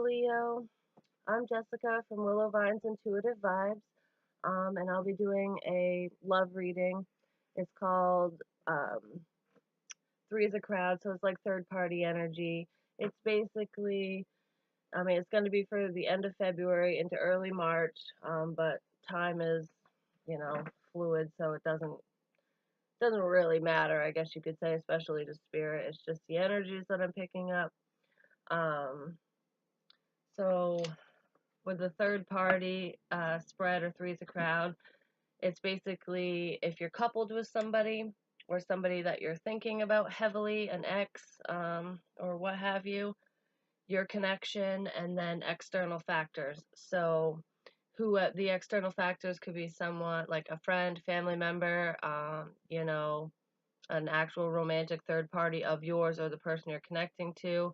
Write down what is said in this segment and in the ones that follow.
Leo. I'm Jessica from Willow Vine's Intuitive Vibes, and I'll be doing a love reading. It's called Three is a Crowd, so it's like third party energy. It's basically, it's going to be for the end of February into early March, but time is, fluid, so it doesn't really matter, I guess you could say, especially to spirit. It's just the energies that I'm picking up. Um, so with the third party spread or three's a crowd, it's basically if you're coupled with somebody or somebody that you're thinking about heavily, an ex or what have you, your connection, and then external factors. So the external factors could be somewhat like a friend, family member, an actual romantic third party of yours or the person you're connecting to,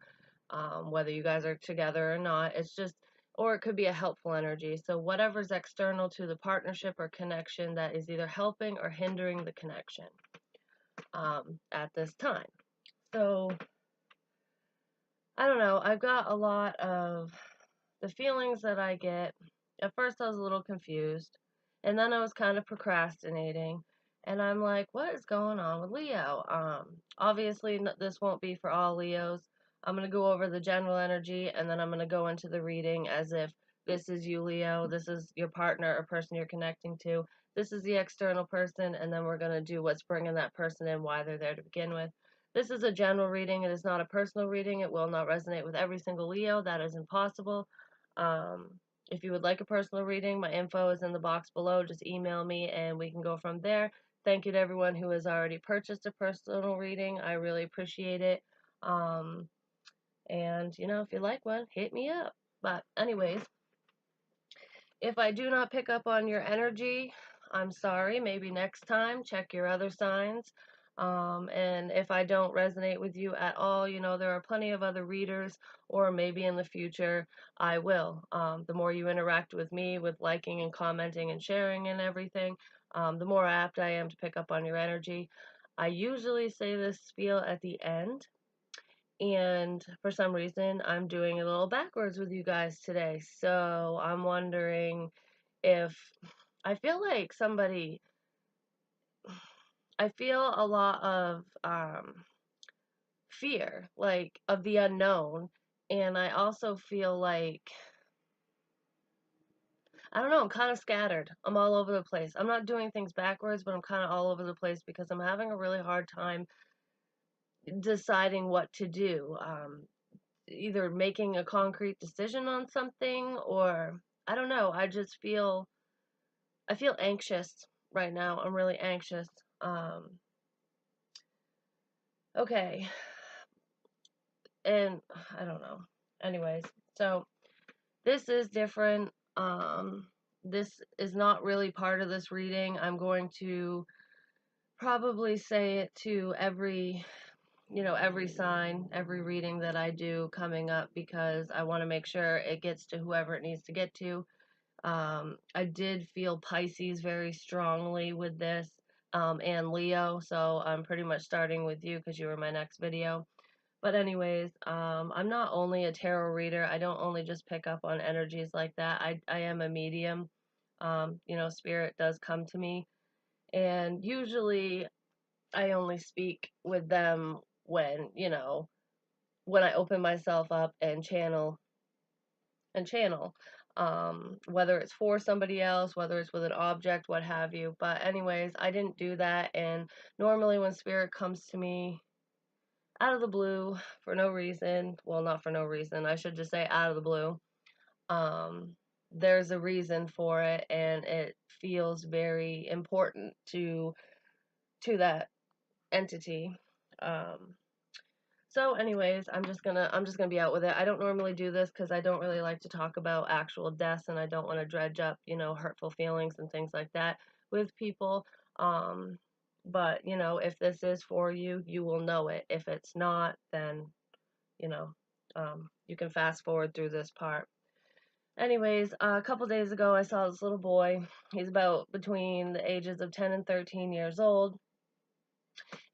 whether you guys are together or not. It's just, or it could be a helpful energy. So whatever's external to the partnership or connection that is either helping or hindering the connection at this time. So I don't know. I've got a lot of the feelings that I get. At first, I was a little confused, and then I was kind of procrastinating. And I'm like, what is going on with Leo? Obviously, this won't be for all Leos. I'm going to go over the general energy, and then I'm going to go into the reading as if this is you, Leo. This is your partner or person you're connecting to. This is the external person, and then we're going to do what's bringing that person in, why they're there to begin with. This is a general reading. It is not a personal reading. It will not resonate with every single Leo. That is impossible. If you would like a personal reading, my info is in the box below. Just email me and we can go from there. Thank you to everyone who has already purchased a personal reading. I really appreciate it. And, if you like one, hit me up. But anyways, if I do not pick up on your energy, I'm sorry. Maybe next time, check your other signs. And if I don't resonate with you at all, there are plenty of other readers, or maybe in the future I will. The more you interact with me, with liking and commenting and sharing and everything, the more apt I am to pick up on your energy. I usually say this spiel at the end, and for some reason I'm doing a little backwards with you guys today. So I'm wondering if I feel like I feel a lot of fear, like of the unknown, and I also feel like, I don't know, I'm kind of scattered. I'm all over the place. I'm not doing things backwards, but I'm kind of all over the place because I'm having a really hard time deciding what to do. Either making a concrete decision on something, or I don't know. I feel anxious right now. I'm really anxious. Okay. And I don't know. Anyways, so this is different. This is not really part of this reading. I'm going to probably say it to every sign, every reading that I do coming up, because I want to make sure it gets to whoever it needs to get to. I did feel Pisces very strongly with this, and Leo, so I'm pretty much starting with you because you were my next video. But anyways, I'm not only a tarot reader. I don't only just pick up on energies like that. I am a medium. Spirit does come to me, and usually I only speak with them when I open myself up and channel, whether it's for somebody else, whether it's with an object, what have you. But anyways, I didn't do that, and normally when spirit comes to me out of the blue for no reason, well, not for no reason, I should just say out of the blue, there's a reason for it, and it feels very important to that entity. So anyways, I'm just gonna be out with it. I don't normally do this because I don't really like to talk about actual deaths, and I don't want to dredge up, hurtful feelings and things like that with people. But if this is for you, you will know it. If it's not, then you know, you can fast forward through this part. Anyways, a couple days ago, I saw this little boy. He's about between the ages of 10 and 13 years old.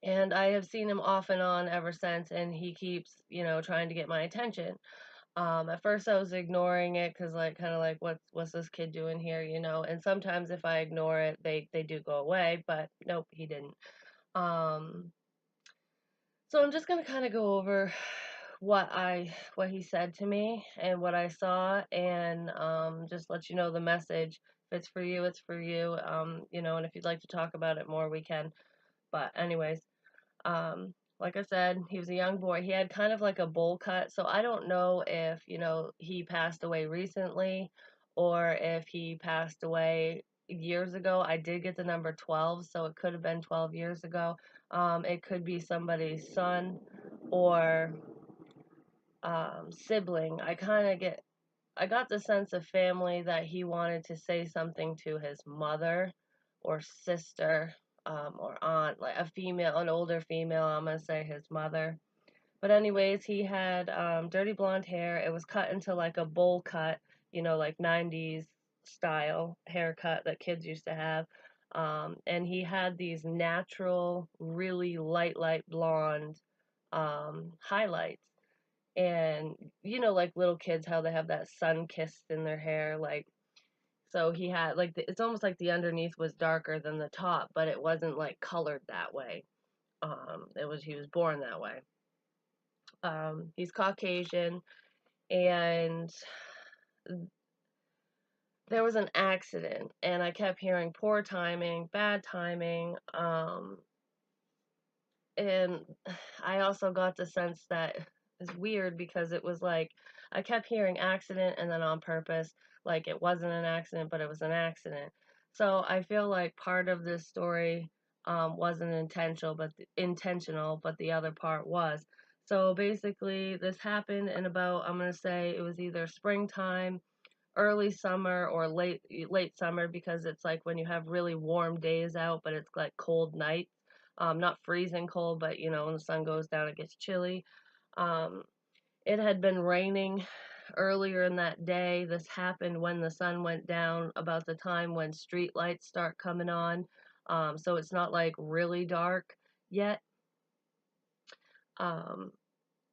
And I have seen him off and on ever since, and he keeps, trying to get my attention. At first I was ignoring it because like kind of like what's this kid doing here, you know? And sometimes if I ignore it, they do go away, but nope, he didn't. Um, so I'm just gonna kind of go over what he said to me and what I saw, and just let you know the message. If it's for you, it's for you. You know, and if you'd like to talk about it more, we can. But anyways, like I said, he was a young boy. He had kind of like a bowl cut, so I don't know if, you know, he passed away recently or if he passed away years ago. I did get the number 12, so it could have been 12 years ago. It could be somebody's son or sibling. I got the sense of family that he wanted to say something to his mother or sister, or aunt, like a female, an older female. I'm gonna say his mother. But anyways, he had dirty blonde hair. It was cut into like a bowl cut, you know, like 90s style haircut that kids used to have. And he had these natural, really light blonde highlights. And you know, like little kids, how they have that sun kissed in their hair, like, so he had like it's almost like the underneath was darker than the top, but it wasn't like colored that way. It was, he was born that way. He's Caucasian, and there was an accident, and I kept hearing poor timing, bad timing. And I also got the sense that it's weird because it was like I kept hearing accident and then on purpose, like it wasn't an accident, but it was an accident. So I feel like part of this story wasn't intentional, but the other part was. So basically, this happened in about, I'm gonna say it was either springtime, early summer, or late summer, because it's like when you have really warm days out, but it's like cold nights. Not freezing cold, but you know, when the sun goes down, it gets chilly. Um, it had been raining earlier in that day. This happened when the sun went down, about the time when street lights start coming on. So it's not like really dark yet. Um,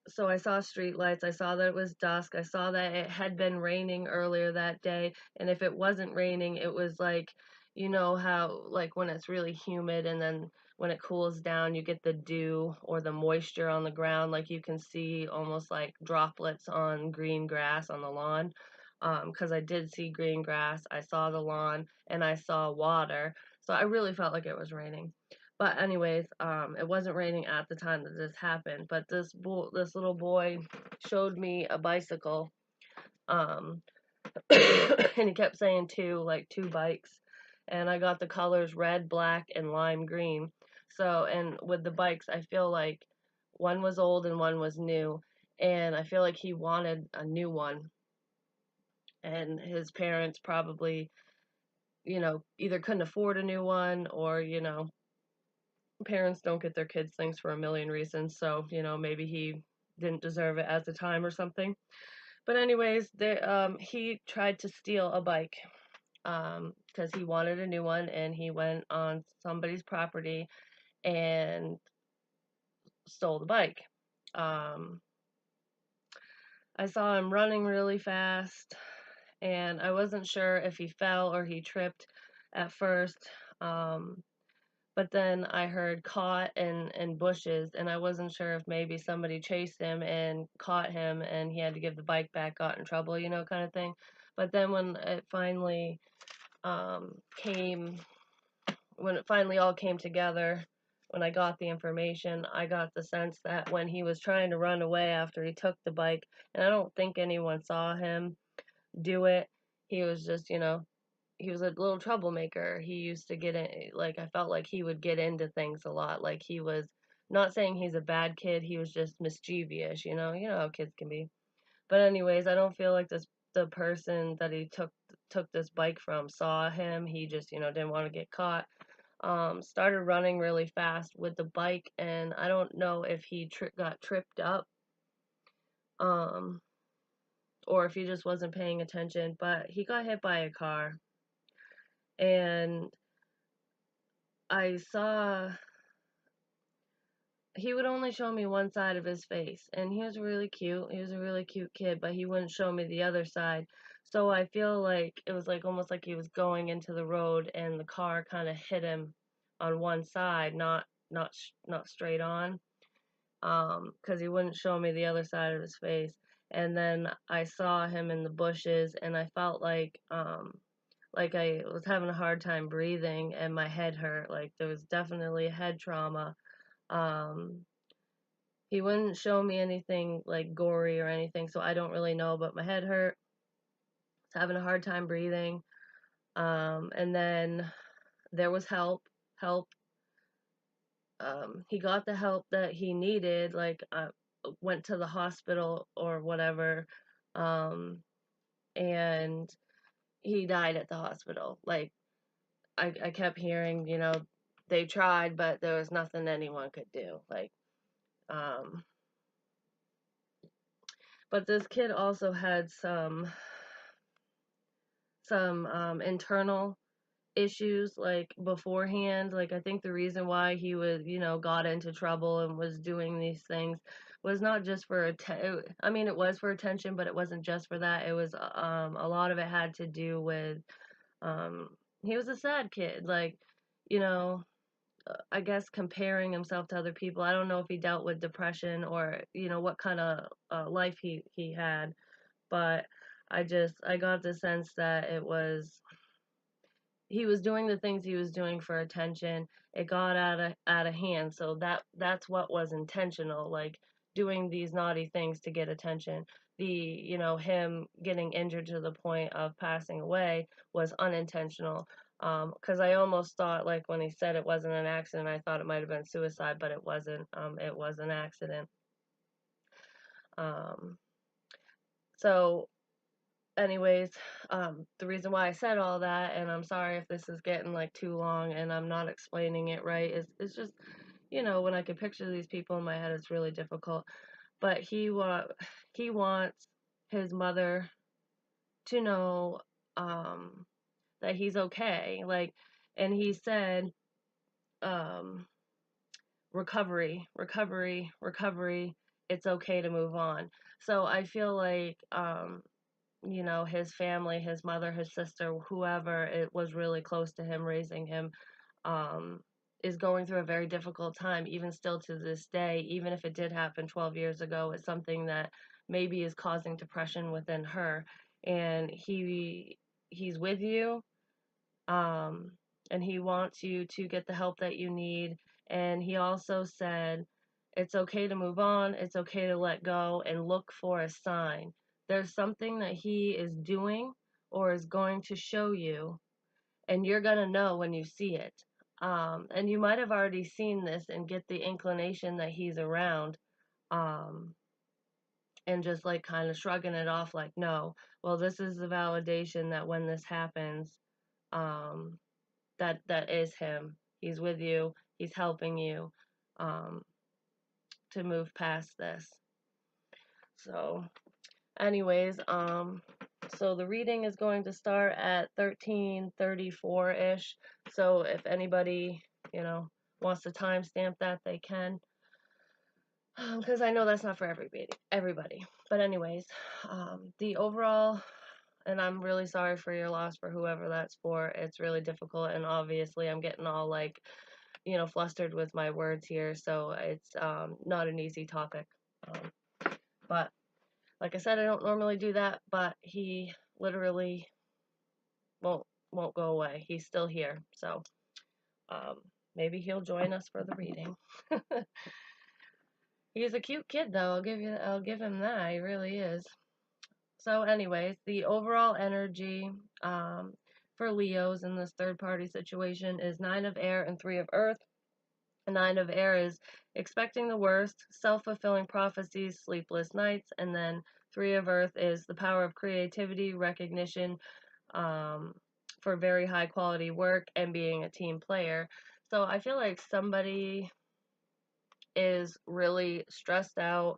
so I saw street lights. I saw that it was dusk. I saw that it had been raining earlier that day. And if it wasn't raining, it was like, you know, how, like, when it's really humid and then when it cools down, you get the dew or the moisture on the ground. Like you can see almost like droplets on green grass on the lawn. Because I did see green grass, I saw the lawn, and I saw water. So I really felt like it was raining. But anyways, it wasn't raining at the time that this happened. But this little boy showed me a bicycle, um, and he kept saying two, like two bikes, and I got the colors red, black, and lime green. So, and with the bikes, I feel like one was old and one was new, and I feel like he wanted a new one, and his parents probably, you know, either couldn't afford a new one, or you know, parents don't get their kids things for a million reasons, so you know, maybe he didn't deserve it at the time or something. But anyways, he tried to steal a bike, because he wanted a new one, and he went on somebody's property and stole the bike. um, I saw him running really fast, and I wasn't sure if he fell or he tripped at first. um, But then I heard caught and bushes, and I wasn't sure if maybe somebody chased him and caught him and he had to give the bike back, got in trouble, you know, kind of thing. But then um, came, when it finally all came together, when I got the information, I got the sense that when he was trying to run away after he took the bike, and I don't think anyone saw him do it, he was just, you know, he was a little troublemaker. He used to get in, like, I felt like he would get into things a lot. Like, he was, not saying he's a bad kid, he was just mischievous, you know how kids can be. But anyways, I don't feel like the person that he took this bike from saw him. He just, you know, didn't want to get caught. Started running really fast with the bike, and I don't know if he got tripped up, um, or if he just wasn't paying attention, but he got hit by a car. And I saw he would only show me one side of his face, and he was really cute. He was a really cute kid, but he wouldn't show me the other side. So I feel like it was like almost like he was going into the road and the car kind of hit him on one side, not straight on, because he wouldn't show me the other side of his face. And then I saw him in the bushes, and I felt like I was having a hard time breathing, and my head hurt. Like there was definitely a head trauma. Um, he wouldn't show me anything like gory or anything, so I don't really know, but my head hurt. I was having a hard time breathing. And then there was help. He got the help that he needed, like went to the hospital or whatever. Um, and he died at the hospital. Like I kept hearing, they tried, but there was nothing anyone could do. Like, um, but this kid also had some internal issues like beforehand. Like I think the reason why he was, got into trouble and was doing these things was not just for I mean, it was for attention, but it wasn't just for that. It was a lot of it had to do with um he was a sad kid. Like, you know, I guess comparing himself to other people. I don't know if he dealt with depression or, what kind of life he had, but I got the sense that it was he was doing the things he was doing for attention. It got out of hand. So that's what was intentional, like doing these naughty things to get attention. Him getting injured to the point of passing away was unintentional. Because I almost thought, like when he said it wasn't an accident, I thought it might have been suicide, but it wasn't. It was an accident. Um, so anyways, the reason why I said all that, and I'm sorry if this is getting like too long and I'm not explaining it right, is it's just, when I can picture these people in my head, it's really difficult. But he wants his mother to know um that he's okay. Like, and he said, um recovery, recovery, recovery, it's okay to move on. So I feel like his family, his mother, his sister, whoever it was really close to him raising him, um, is going through a very difficult time, even still to this day. Even if it did happen 12 years ago, it's something that maybe is causing depression within her. And he's with you, um, and he wants you to get the help that you need. And he also said, it's okay to move on, it's okay to let go, and look for a sign. There's something that he is doing or is going to show you, and you're going to know when you see it. And you might have already seen this and get the inclination that he's around, um, and just like kind of shrugging it off like, no, well, this is the validation that when this happens, um, that is him. He's with you. He's helping you um, to move past this. So, anyways, so the reading is going to start at 1334 ish. So if anybody, wants to timestamp that, they can. Because I know that's not for everybody. But anyways, the overall, and I'm really sorry for your loss for whoever that's for. It's really difficult, and obviously I'm getting all like flustered with my words here, so it's not an easy topic. But like I said, I don't normally do that, but he literally won't go away. He's still here, so um, maybe he'll join us for the reading. He's a cute kid, though. I'll give him that. He really is. So, anyways, the overall energy for Leos in this third party situation is 9 of air and 3 of earth. 9 of air is expecting the worst, self-fulfilling prophecies, sleepless nights, and then 3 of earth is the power of creativity, recognition um, for very high quality work, and being a team player. So I feel like somebody is really stressed out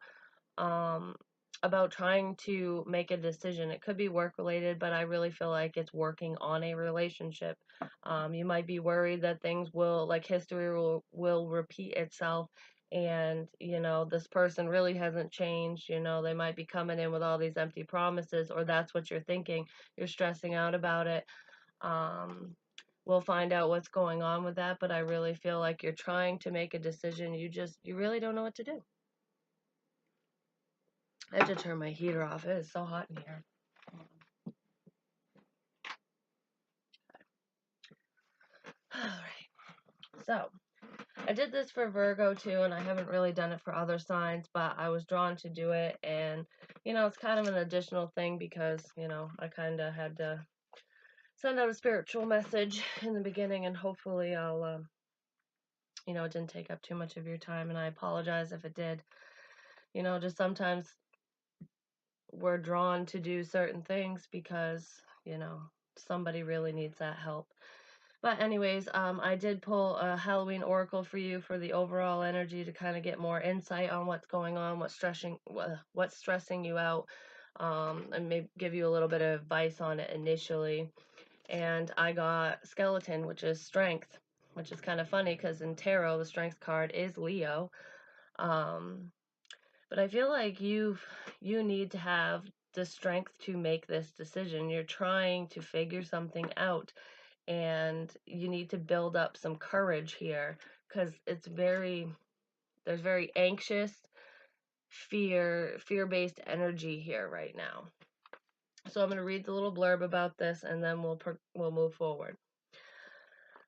um, about trying to make a decision. It could be work related, but I really feel like it's working on a relationship. You might be worried that things will, like history will repeat itself, and this person really hasn't changed. They might be coming in with all these empty promises, or that's what you're thinking. You're stressing out about it. um we'll find out what's going on with that, but I really feel like you're trying to make a decision. You really don't know what to do. I have to turn my heater off. It is so hot in here. All right, so I did this for Virgo too, and I haven't really done it for other signs, but I was drawn to do it. And it's kind of an additional thing because I kind of had to send out a spiritual message in the beginning, and hopefully I'll it didn't take up too much of your time, and I apologize if it did. Just sometimes we're drawn to do certain things because somebody really needs that help. But anyways, I did pull a Halloween oracle for you for the overall energy to kind of get more insight on what's going on, what's stressing you out, and maybe give you a little bit of advice on it initially. And I got skeleton, which is strength, which is kind of funny because in tarot the strength card is Leo. Um, but I feel like you need to have the strength to make this decision. You're trying to figure something out, and you need to build up some courage here because there's very anxious, fear-based energy here right now. So I'm going to read the little blurb about this, and then we'll move forward.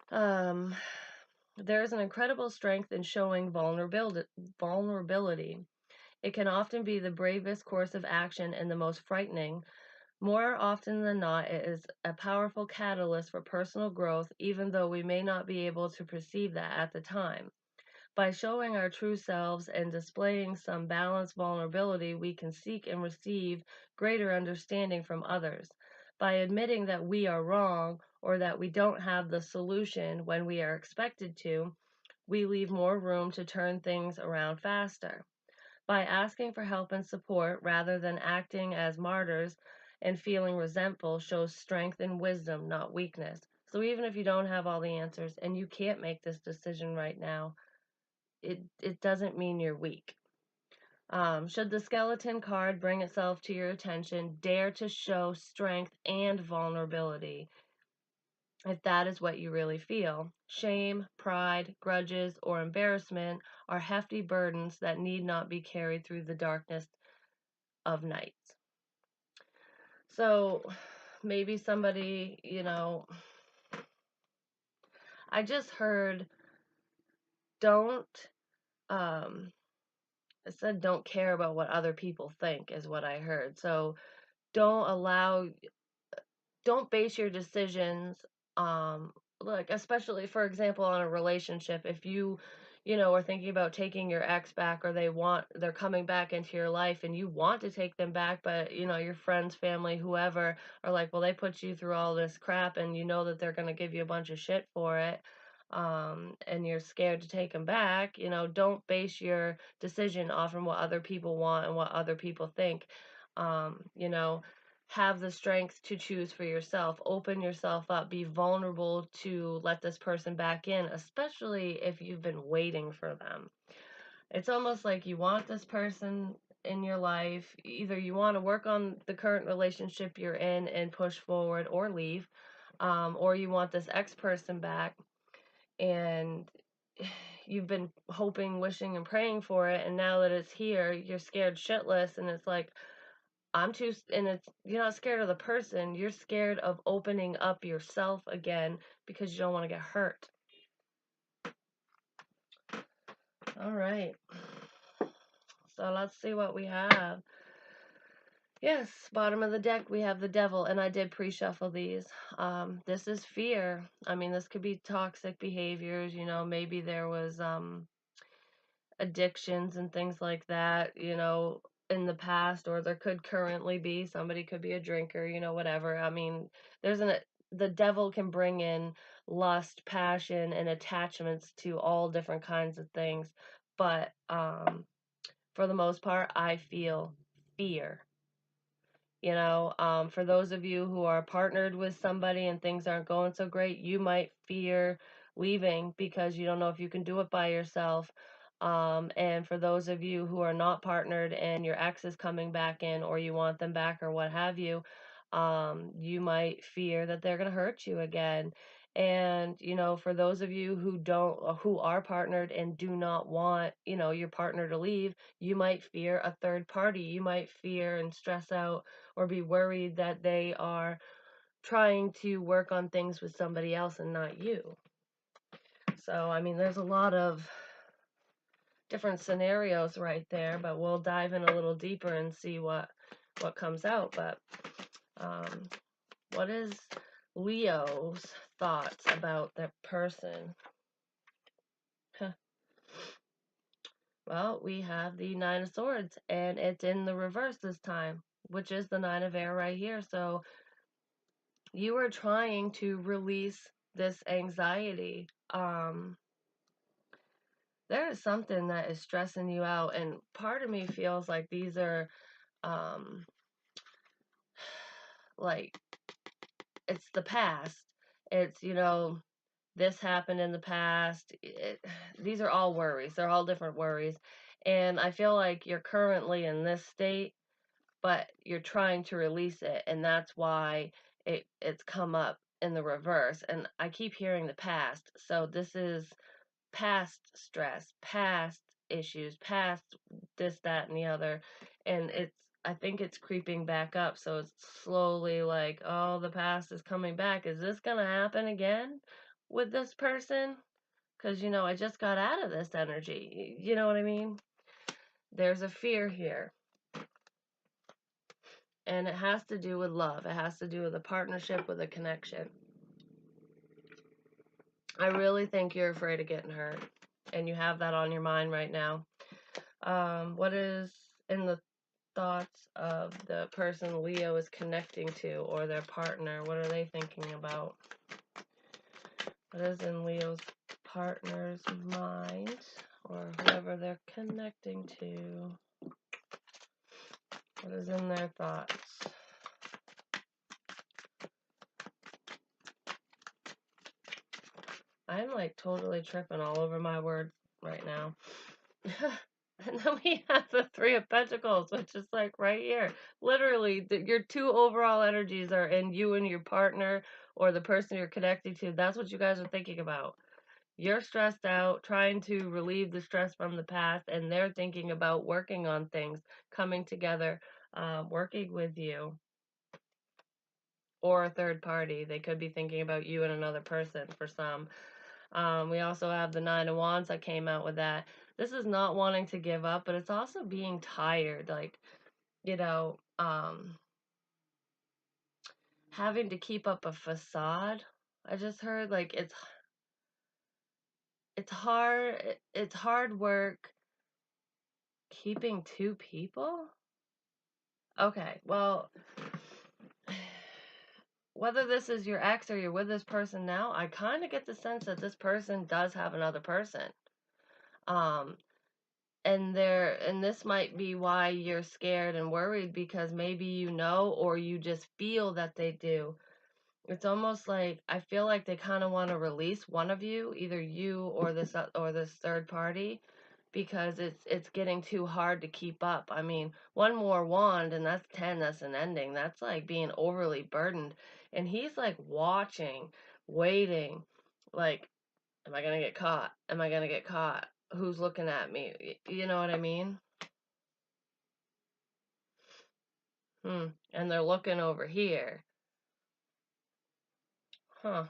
There is an incredible strength in showing vulnerability. It can often be the bravest course of action and the most frightening. More often than not, it is a powerful catalyst for personal growth, even though we may not be able to perceive that at the time. By showing our true selves and displaying some balanced vulnerability, we can seek and receive greater understanding from others. By admitting that we are wrong or that we don't have the solution when we are expected to, we leave more room to turn things around faster. By asking for help and support rather than acting as martyrs and feeling resentful shows strength and wisdom, not weakness. So even if you don't have all the answers and you can't make this decision right now, it doesn't mean you're weak. Should the skeleton card bring itself to your attention, dare to show strength and vulnerability if that is what you really feel. Shame, pride, grudges, or embarrassment are hefty burdens that need not be carried through the darkness of nights. So maybe somebody, I just heard don't, it said don't care about what other people think is what I heard. So don't allow don't base your decisions like especially for example on a relationship. If you are thinking about taking your ex back, or they're coming back into your life and you want to take them back, but your friends, family, whoever are like, well, they put you through all this crap and you know that they're going to give you a bunch of shit for it, and you're scared to take them back. Don't base your decision off of what other people want and what other people think. You know have the strength to choose for yourself. Open yourself up. Be vulnerable to let this person back in, especially if you've been waiting for them. It's almost like you want this person in your life. Either you want to work on the current relationship you're in and push forward or leave, or you want this ex person back, and you've been hoping, wishing, and praying for it, and now that it's here, you're scared shitless, and it's like, and it's, you're not scared of the person, you're scared of opening up yourself again because you don't want to get hurt. All right. So let's see what we have. Yes, bottom of the deck, we have the devil, and I did pre-shuffle these. This is fear. I mean, this could be toxic behaviors, maybe there was, addictions and things like that, in the past, or there could currently be. Somebody could be a drinker, whatever. I mean, the devil can bring in lust, passion, and attachments to all different kinds of things. But for the most part, I feel fear. For those of you who are partnered with somebody and things aren't going so great, you might fear leaving because you don't know if you can do it by yourself. And for those of you who are not partnered and your ex is coming back in, or you want them back, or what have you, you might fear that they're going to hurt you again. And, for those of you who are partnered and do not want, your partner to leave, you might fear a third party. You might fear and stress out or be worried that they are trying to work on things with somebody else and not you. So, I mean, there's a lot of different scenarios right there, but we'll dive in a little deeper and see what comes out. But what is Leo's thoughts about their person? Well, we have the Nine of Swords, and it's in the reverse this time, which is the Nine of Air right here. So you are trying to release this anxiety. There is something that is stressing you out, and part of me feels like these are like it's the past. It's, this happened in the past. These are all worries. They're all different worries. And I feel like you're currently in this state, but you're trying to release it. And that's why it's come up in the reverse. And I keep hearing the past. So this is past stress, past issues, past this, that, and the other. And I think it's creeping back up. So it's slowly like, oh, the past is coming back. Is this going to happen again with this person? Because, I just got out of this energy. You know what I mean? There's a fear here. And it has to do with love. It has to do with a partnership, with a connection. I really think you're afraid of getting hurt. And you have that on your mind right now. What is in the thoughts of the person Leo is connecting to, or their partner? What are they thinking about? What is in Leo's partner's mind, or whoever they're connecting to? What is in their thoughts? I'm like totally tripping all over my words right now. And then we have the Three of Pentacles, which is like right here. Literally, your two overall energies are in you and your partner, or the person you're connecting to. That's what you guys are thinking about. You're stressed out, trying to relieve the stress from the past, and they're thinking about working on things, coming together, working with you, or a third party. They could be thinking about you and another person for some. We also have the Nine of Wands that came out with that. This is not wanting to give up, but it's also being tired, like, having to keep up a facade. I just heard like it's hard work keeping two people. Okay, well, whether this is your ex or you're with this person now, I kind of get the sense that this person does have another person. Um, and this might be why you're scared and worried, because maybe or you just feel that they do. It's almost like I feel like they kind of want to release one of you, either you or this third party, because it's getting too hard to keep up. I mean, one more wand and that's 10, that's an ending. That's like being overly burdened. And he's like watching, waiting, like, am I going to get caught? Am I going to get caught? Who's looking at me? You know what I mean? And they're looking over here. Huh.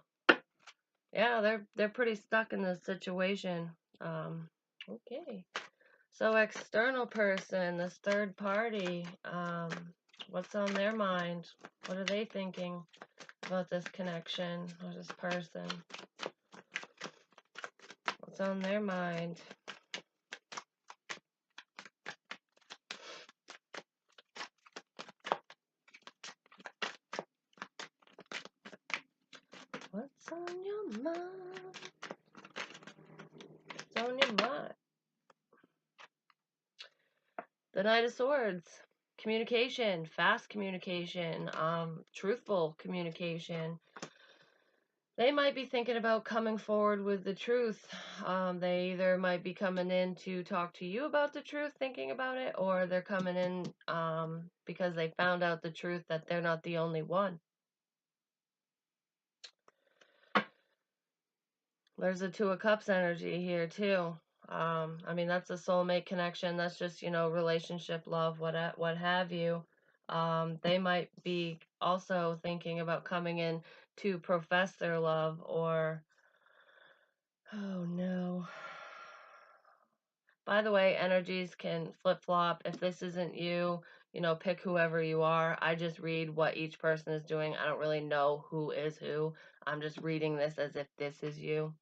Yeah, they're pretty stuck in this situation. Okay. So external person, this third party, what's on their mind? What are they thinking about this connection or this person? What's on their mind? What's on your mind? What's on your mind? The Knight of Swords. Communication, fast communication, truthful communication. They might be thinking about coming forward with the truth. They either might be coming in to talk to you about the truth, thinking about it, or they're coming in because they found out the truth that they're not the only one. There's a Two of Cups energy here too. I mean, that's a soulmate connection. That's just, relationship, love, what have you. They might be also thinking about coming in to profess their love, or, oh no. By the way, energies can flip-flop. If this isn't you, pick whoever you are. I just read what each person is doing. I don't really know who is who. I'm just reading this as if this is you.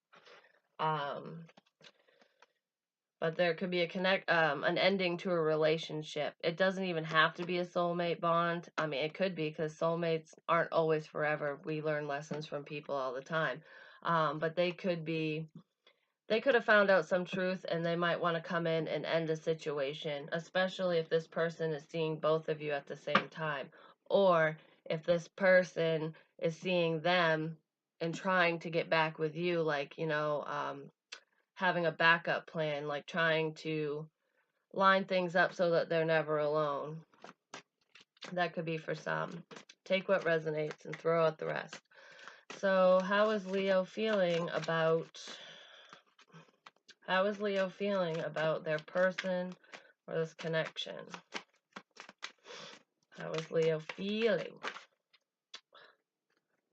But there could be an ending to a relationship. It doesn't even have to be a soulmate bond. I mean, it could be, because soulmates aren't always forever. We learn lessons from people all the time. But they could have found out some truth, and they might want to come in and end a situation, especially if this person is seeing both of you at the same time, or if this person is seeing them and trying to get back with you, like, having a backup plan, like trying to line things up so that they're never alone. That could be for some. Take what resonates and throw out the rest. So how is Leo feeling about their person or this connection? How is Leo feeling?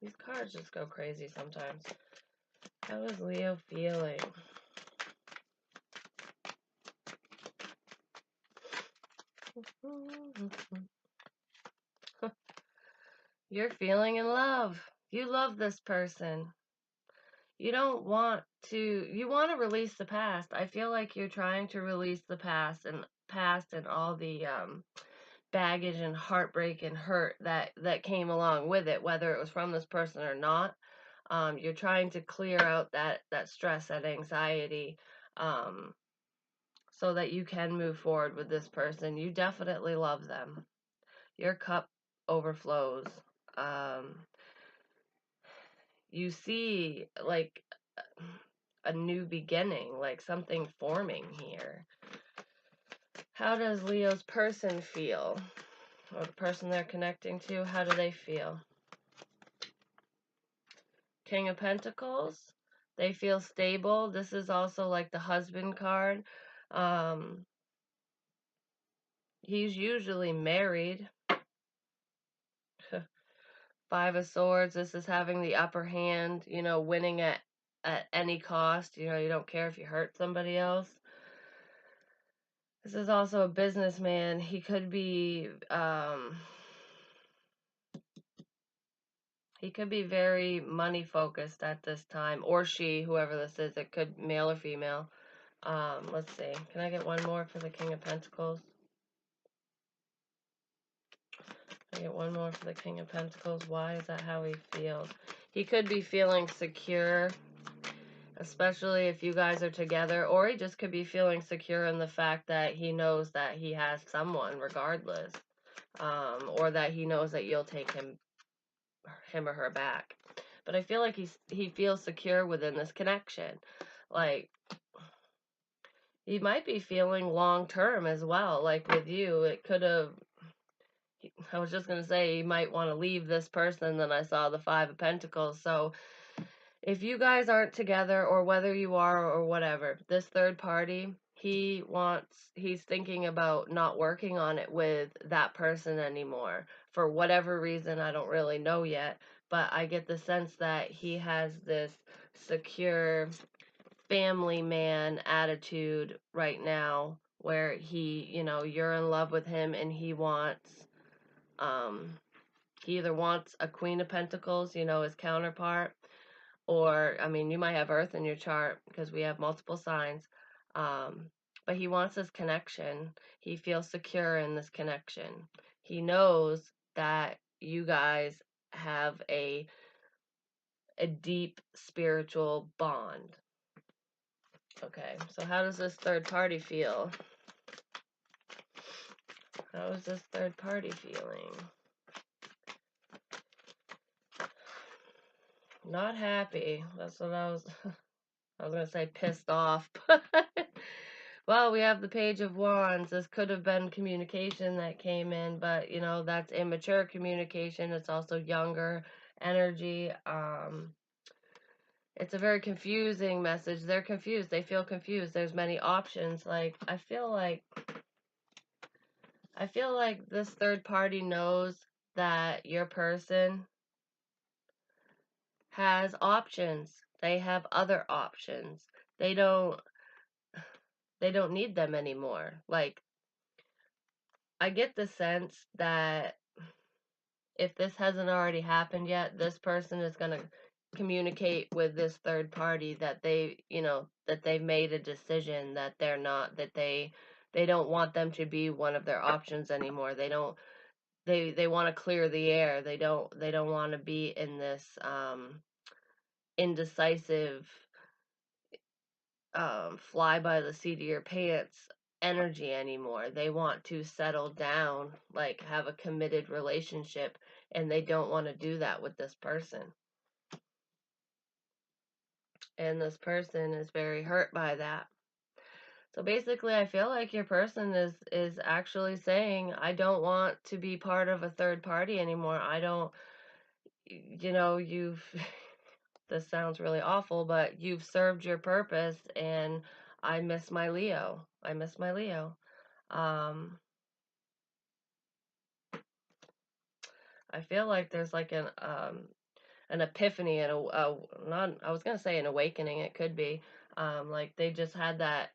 These cards just go crazy sometimes. How is Leo feeling? You're feeling in love. You love this person. You want to release the past. I feel like you're trying to release the past and all the baggage and heartbreak and hurt that came along with it, whether it was from this person or not. You're trying to clear out that stress, that anxiety, so that you can move forward with this person. You definitely love them. Your cup overflows. You see, like, a new beginning, like something forming here. How does Leo's person feel? Or the person they're connecting to, how do they feel? King of Pentacles. They feel stable. This is also like the husband card. He's usually married. Five of Swords. This is having the upper hand, winning at any cost. You don't care if you hurt somebody else. This is also a businessman. He could be very money focused at this time, or she, whoever this is. It could male or female. Let's see. Can I get one more for the King of Pentacles? I get one more for the King of Pentacles. Why is that how he feels? He could be feeling secure, especially if you guys are together, or he just could be feeling secure in the fact that he knows that he has someone regardless, or that he knows that you'll take him or her back. But I feel like he feels secure within this connection. Like, he might be feeling long term as well. Like with you, it could have. I was just going to say, he might want to leave this person, then I saw the Five of Pentacles. So if you guys aren't together, or whether you are or whatever, this third party, he's thinking about not working on it with that person anymore. For whatever reason, I don't really know yet, but I get the sense that he has this secure family man attitude right now, where you're in love with him, and he either wants a Queen of Pentacles, his counterpart, or, I mean, you might have Earth in your chart because we have multiple signs, but he wants this connection. He feels secure in this connection. He knows that you guys have a deep spiritual bond. Okay, so how does this third party feel? How is this third party feeling? Not happy. That's what I was gonna say pissed off, but well, we have the Page of Wands. This could have been communication that came in, but you know, that's immature communication. It's also younger energy. It's a very confusing message. They're confused. They feel confused. There's many options. Like I feel like this third party knows that your person has options. They have other options. They don't they don't need them anymore. Like I get the sense that if this hasn't already happened yet, this person is going to communicate with this third party that that they've made a decision, that they're not, that they don't want them to be one of their options anymore. They want to clear the air. They don't want to be in this indecisive fly by the seat of your pants energy anymore. They want to settle down, like have a committed relationship, and they don't want to do that with this person. And this person is very hurt by that. So basically, I feel like your person is actually saying, I don't want to be part of a third party anymore. I don't, you've this sounds really awful, but you've served your purpose, and I miss my Leo. I miss my Leo. Um, I feel like there's like an epiphany and a not I was gonna say an awakening. It could be like they just had that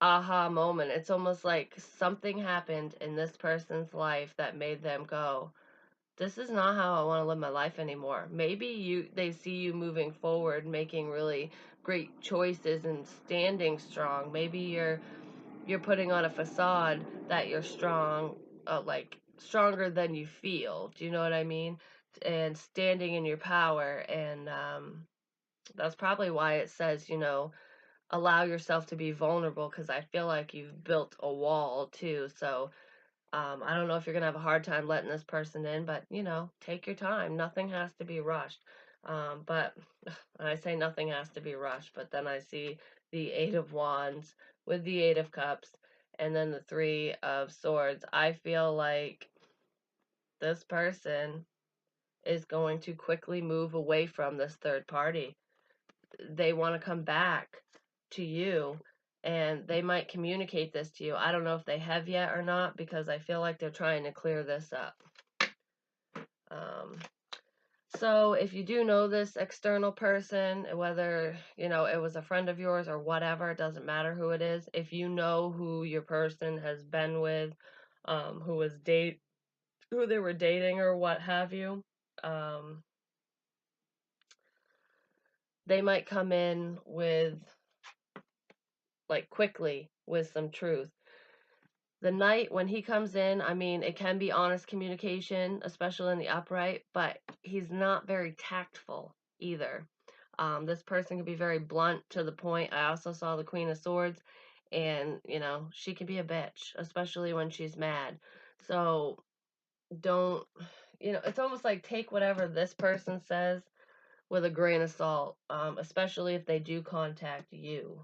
aha moment. It's almost like something happened in this person's life that made them go, this is not how I want to live my life anymore. Maybe they see you moving forward, making really great choices and standing strong. Maybe you're putting on a facade that you're strong, like stronger than you feel. Do you know what I mean? And standing in your power. And that's probably why it says, allow yourself to be vulnerable, because I feel like you've built a wall too. So I don't know if you're going to have a hard time letting this person in, but take your time. Nothing has to be rushed. But I say nothing has to be rushed, but then I see the Eight of Wands with the Eight of Cups and then the Three of Swords. I feel like this person is going to quickly move away from this third party. They want to come back to you, and they might communicate this to you. I don't know if they have yet or not, because I feel like they're trying to clear this up. Um, so if you do know this external person, whether, it was a friend of yours or whatever, it doesn't matter who it is. If you know who your person has been with, who they were dating or what have you, um, they might come in with, like, quickly with some truth. The Knight, when he comes in, I mean, it can be honest communication, especially in the upright, but he's not very tactful either. This person can be very blunt to the point. I also saw the Queen of Swords, and, she can be a bitch, especially when she's mad. So don't, it's almost like take whatever this person says with a grain of salt, especially if they do contact you.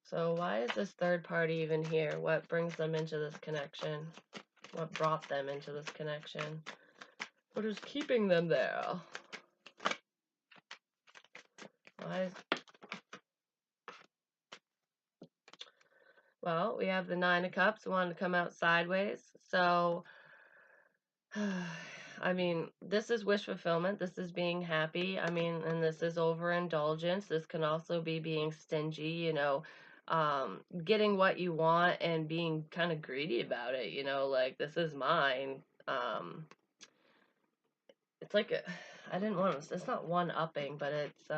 So why is this third party even here? What brings them into this connection? What brought them into this connection? What is keeping them there? Why? Well, we have the Nine of Cups. We wanted to come out sideways. So, I mean, this is wish fulfillment. This is being happy. I mean, and this is overindulgence. This can also be being stingy, getting what you want and being kind of greedy about it, like, this is mine. It's like I didn't want to, it's not one upping, but it's,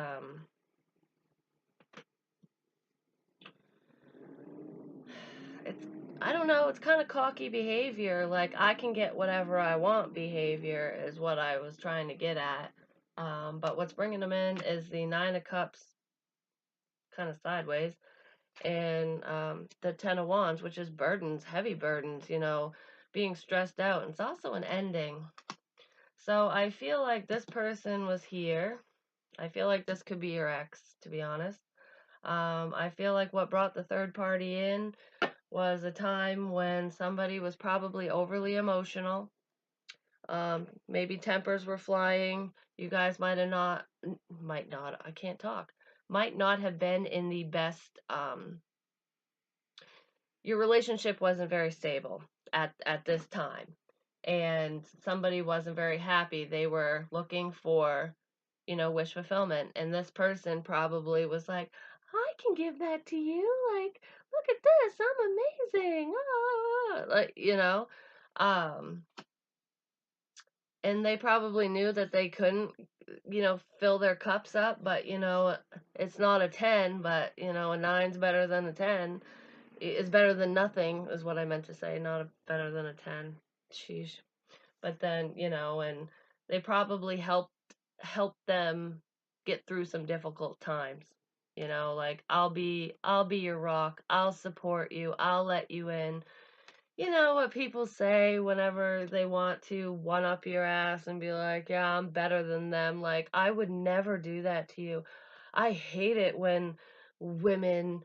I don't know, it's kind of cocky behavior, like I can get whatever I want behavior is what I was trying to get at. But what's bringing them in is the Nine of Cups kind of sideways, and the Ten of Wands, which is burdens, heavy burdens, being stressed out. And it's also an ending. So I feel like this person was here. I feel like this could be your ex, to be honest. I feel like what brought the third party in was a time when somebody was probably overly emotional. Maybe tempers were flying. You guys I can't talk, might not have been in the best, your relationship wasn't very stable at this time. And somebody wasn't very happy. They were looking for, wish fulfillment. And this person probably was like, I can give that to you. Like, look at this. I'm amazing. Ah, like, Um, and they probably knew that they couldn't, fill their cups up, but, it's not a 10, but, a nine's better than a 10. Is better than nothing, is what I meant to say, not better than a 10. Sheesh. But then, and they probably helped them get through some difficult times. Like, I'll be your rock. I'll support you. I'll let you in. You know what people say whenever they want to one up your ass and be like, yeah, I'm better than them. Like, I would never do that to you. I hate it when women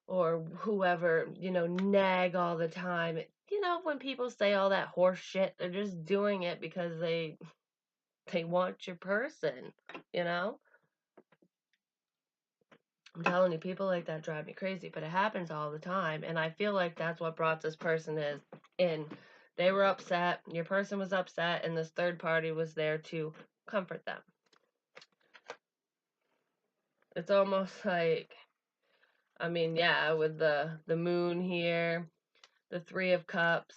or whoever, nag all the time. When people say all that horse shit, they're just doing it because they want your person, you know? I'm telling you, people like that drive me crazy, but it happens all the time, and I feel like that's what brought this person in. They were upset, your person was upset, and this third party was there to comfort them. It's almost like, I mean, yeah, with the moon here, the 3 of Cups,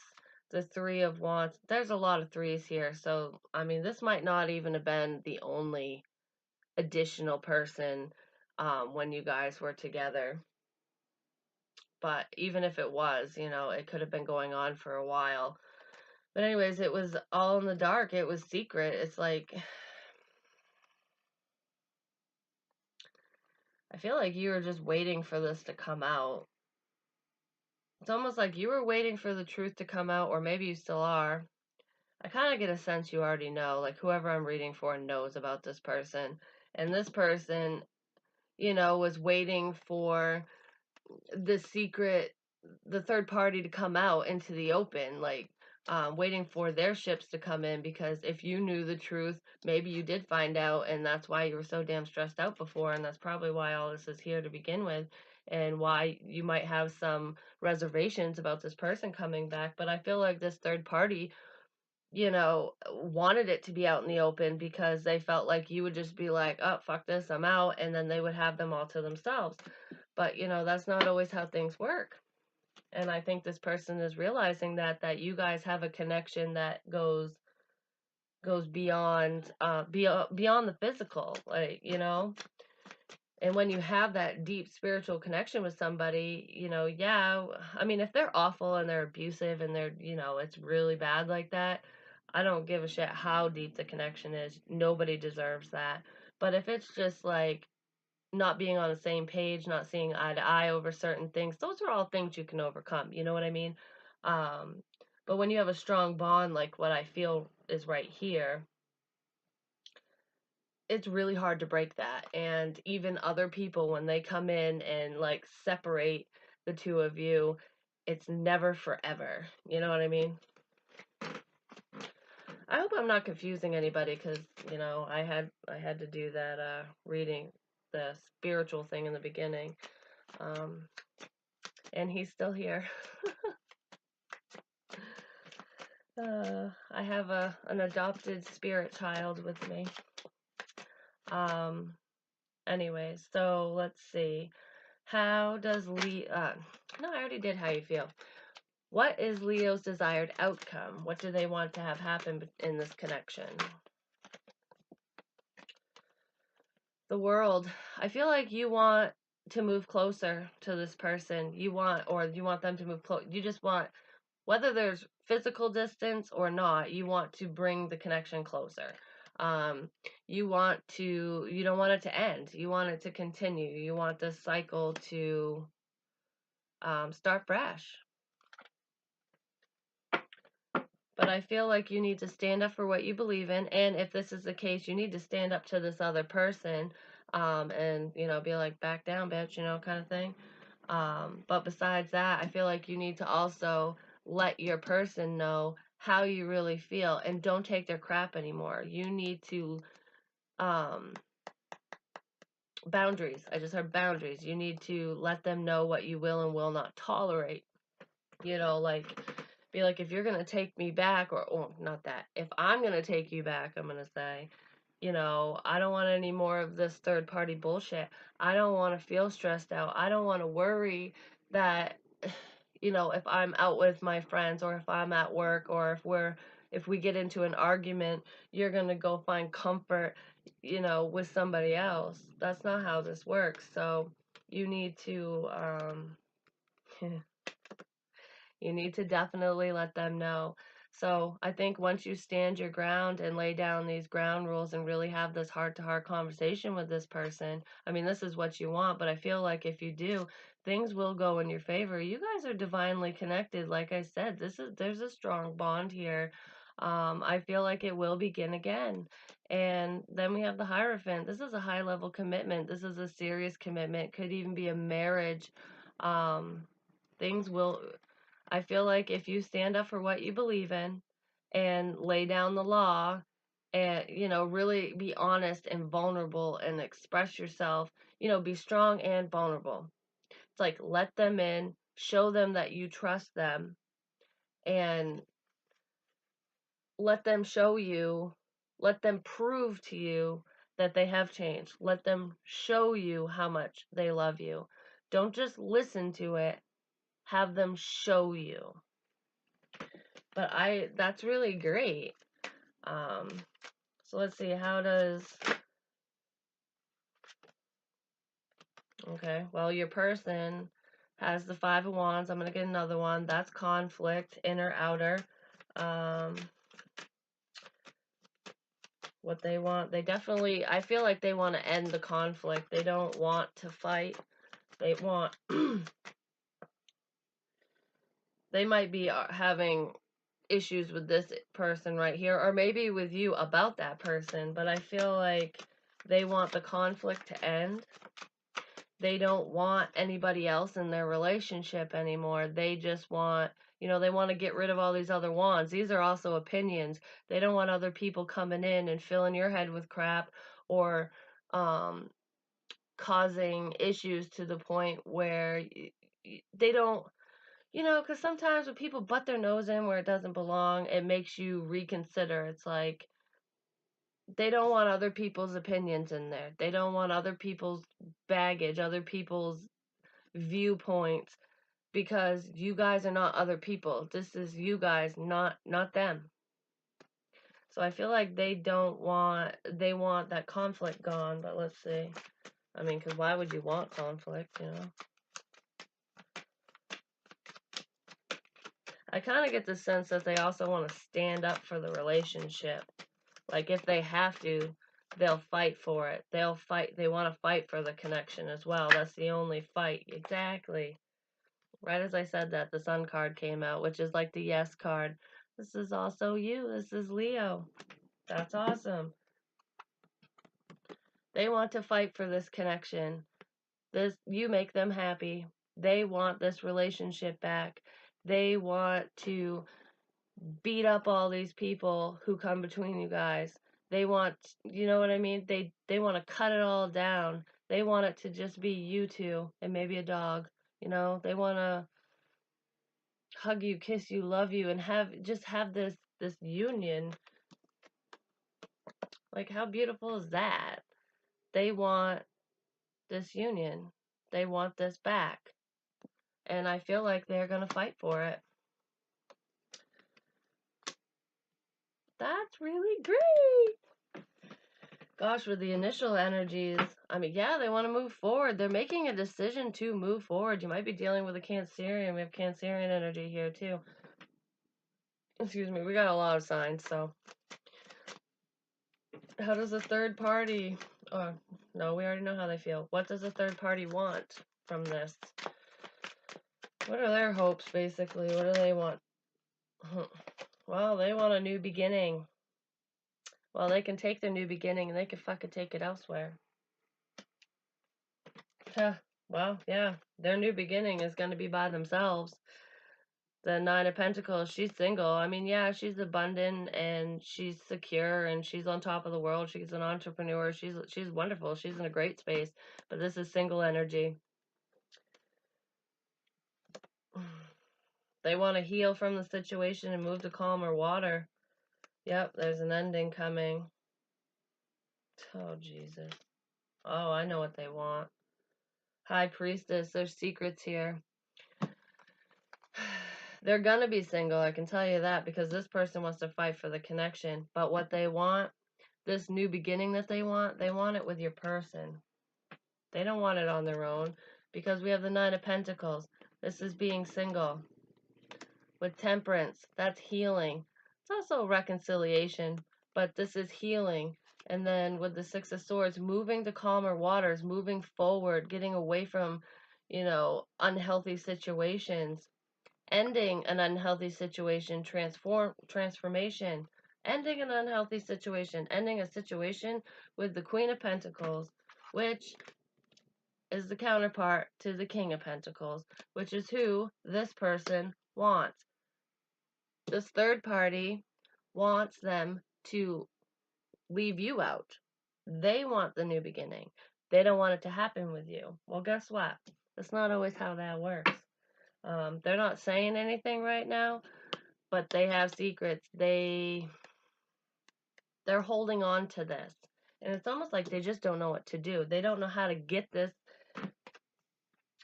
the 3 of Wands. There's a lot of threes here, so I mean, this might not even have been the only additional person when you guys were together. But even if it was, it could have been going on for a while. But anyways, it was all in the dark. It was secret. It's like, I feel like you were just waiting for this to come out. It's almost like you were waiting for the truth to come out, or maybe you still are. I kind of get a sense you already know, like whoever I'm reading for knows about this person. And this person, was waiting for the secret, the third party to come out into the open, like, waiting for their ships to come in, because if you knew the truth, maybe you did find out, and that's why you were so damn stressed out before, and that's probably why all this is here to begin with, and why you might have some reservations about this person coming back. But I feel like this third party, wanted it to be out in the open because they felt like you would just be like, oh, fuck this, I'm out, and then they would have them all to themselves. But, that's not always how things work. And I think this person is realizing that you guys have a connection that goes beyond the physical, like, and when you have that deep spiritual connection with somebody, yeah, I mean, if they're awful and they're abusive and they're, it's really bad like that, I don't give a shit how deep the connection is. Nobody deserves that. But if it's just like not being on the same page, not seeing eye to eye over certain things, those are all things you can overcome. You know what I mean? Um, but when you have a strong bond, like what I feel is right here, it's really hard to break that. And even other people, when they come in and like separate the two of you, it's never forever. You know what I mean? I hope I'm not confusing anybody, because I had to do that reading the spiritual thing in the beginning. Um, and he's still here. I have an adopted spirit child with me. Um, anyways, so let's see. How does Leo? No, I already did how you feel. What is Leo's desired outcome? What do they want to have happen in this connection? The World. I feel like you want to move closer to this person. You want them to move close. You just want, whether there's physical distance or not, you want to bring the connection closer. You don't want it to end. You want it to continue. You want this cycle to start fresh. But I feel like you need to stand up for what you believe in, and if this is the case, you need to stand up to this other person, and be like, back down, bitch, kind of thing. But besides that, I feel like you need to also let your person know how you really feel, and don't take their crap anymore. You need to, um, boundaries. I just heard boundaries. You need to let them know what you will and will not tolerate. Like, be like, if you're going to take me back, or not that, if I'm going to take you back, I'm going to say, I don't want any more of this third party bullshit. I don't want to feel stressed out. I don't want to worry that, if I'm out with my friends, or if I'm at work, or if we get into an argument, you're going to go find comfort, with somebody else. That's not how this works. So you need to, you need to definitely let them know. So I think once you stand your ground and lay down these ground rules and really have this heart-to-heart conversation with this person, I mean, this is what you want, but I feel like if you do, things will go in your favor. You guys are divinely connected. Like I said, there's a strong bond here. I feel like it will begin again. And then we have the Hierophant. This is a high-level commitment. This is a serious commitment. Could even be a marriage. Things will I feel like if you stand up for what you believe in and lay down the law and, really be honest and vulnerable and express yourself, be strong and vulnerable. It's like, let them in, show them that you trust them, and let them show you, let them prove to you that they have changed. Let them show you how much they love you. Don't just listen to it, have them show you. But that's really great. Um, so let's see, okay, well, your person has the Five of Wands. I'm going to get another one. That's conflict, inner, outer. Um, what they want, I feel like they want to end the conflict. They don't want to fight. They want, they might be having issues with this person right here, or maybe with you about that person, but I feel like they want the conflict to end. They don't want anybody else in their relationship anymore. They just want, they want to get rid of all these other wands. These are also opinions. They don't want other people coming in and filling your head with crap, or um, causing issues to the point where they don't, because sometimes when people butt their nose in where it doesn't belong, it makes you reconsider. It's like, they don't want other people's opinions in there. They don't want other people's baggage, other people's viewpoints, because you guys are not other people. This is you guys, not them. So I feel like they want that conflict gone, but let's see. I mean, because why would you want conflict, I kind of get the sense that they also want to stand up for the relationship. Like, if they have to, they'll fight for it. They want to fight for the connection as well. That's the only fight. Exactly. Right as I said that, the Sun card came out, which is like the yes card. This is also you. This is Leo. That's awesome. They want to fight for this connection. You make them happy. They want this relationship back. They want to beat up all these people who come between you guys. They want, you know what I mean? They want to cut it all down. They want it to just be you two and maybe a dog. They want to hug you, kiss you, love you, and have this union. Like, how beautiful is that? They want this union. They want this back. And I feel like they're going to fight for it. That's really great. Gosh, with the initial energies, I mean, yeah, they want to move forward. They're making a decision to move forward. You might be dealing with a Cancerian. We have Cancerian energy here, too. Excuse me, we got a lot of signs, so. How does a third party, oh, no, we already know how they feel. What does a third party want from this? What are their hopes, basically? What do they want? Well, they want a new beginning. Well, they can take their new beginning and they can fucking take it elsewhere. Huh. Well, yeah. Their new beginning is going to be by themselves. The Nine of Pentacles, she's single. I mean, yeah, she's abundant and she's secure and she's on top of the world. She's an entrepreneur. She's wonderful. She's in a great space. But this is single energy. They want to heal from the situation and move to calmer water. Yep, there's an ending coming. Oh, Jesus. Oh, I know what they want. High Priestess, there's secrets here. They're gonna be single, I can tell you that, because this person wants to fight for the connection. But what they want, this new beginning that they want it with your person. They don't want it on their own, because we have the Nine of Pentacles. This is being single. With Temperance, that's healing. It's also reconciliation, but this is healing. And then with the Six of Swords, moving to calmer waters, moving forward, getting away from, unhealthy situations, ending an unhealthy situation, transformation, ending an unhealthy situation, ending a situation with the Queen of Pentacles, which is the counterpart to the King of Pentacles, which is who this person wants. This third party wants them to leave you out. They want the new beginning. They don't want it to happen with you. Well, guess what? That's not always how that works. They're not saying anything right now, but they have secrets. They're holding on to this. And it's almost like they just don't know what to do. They don't know how to get this.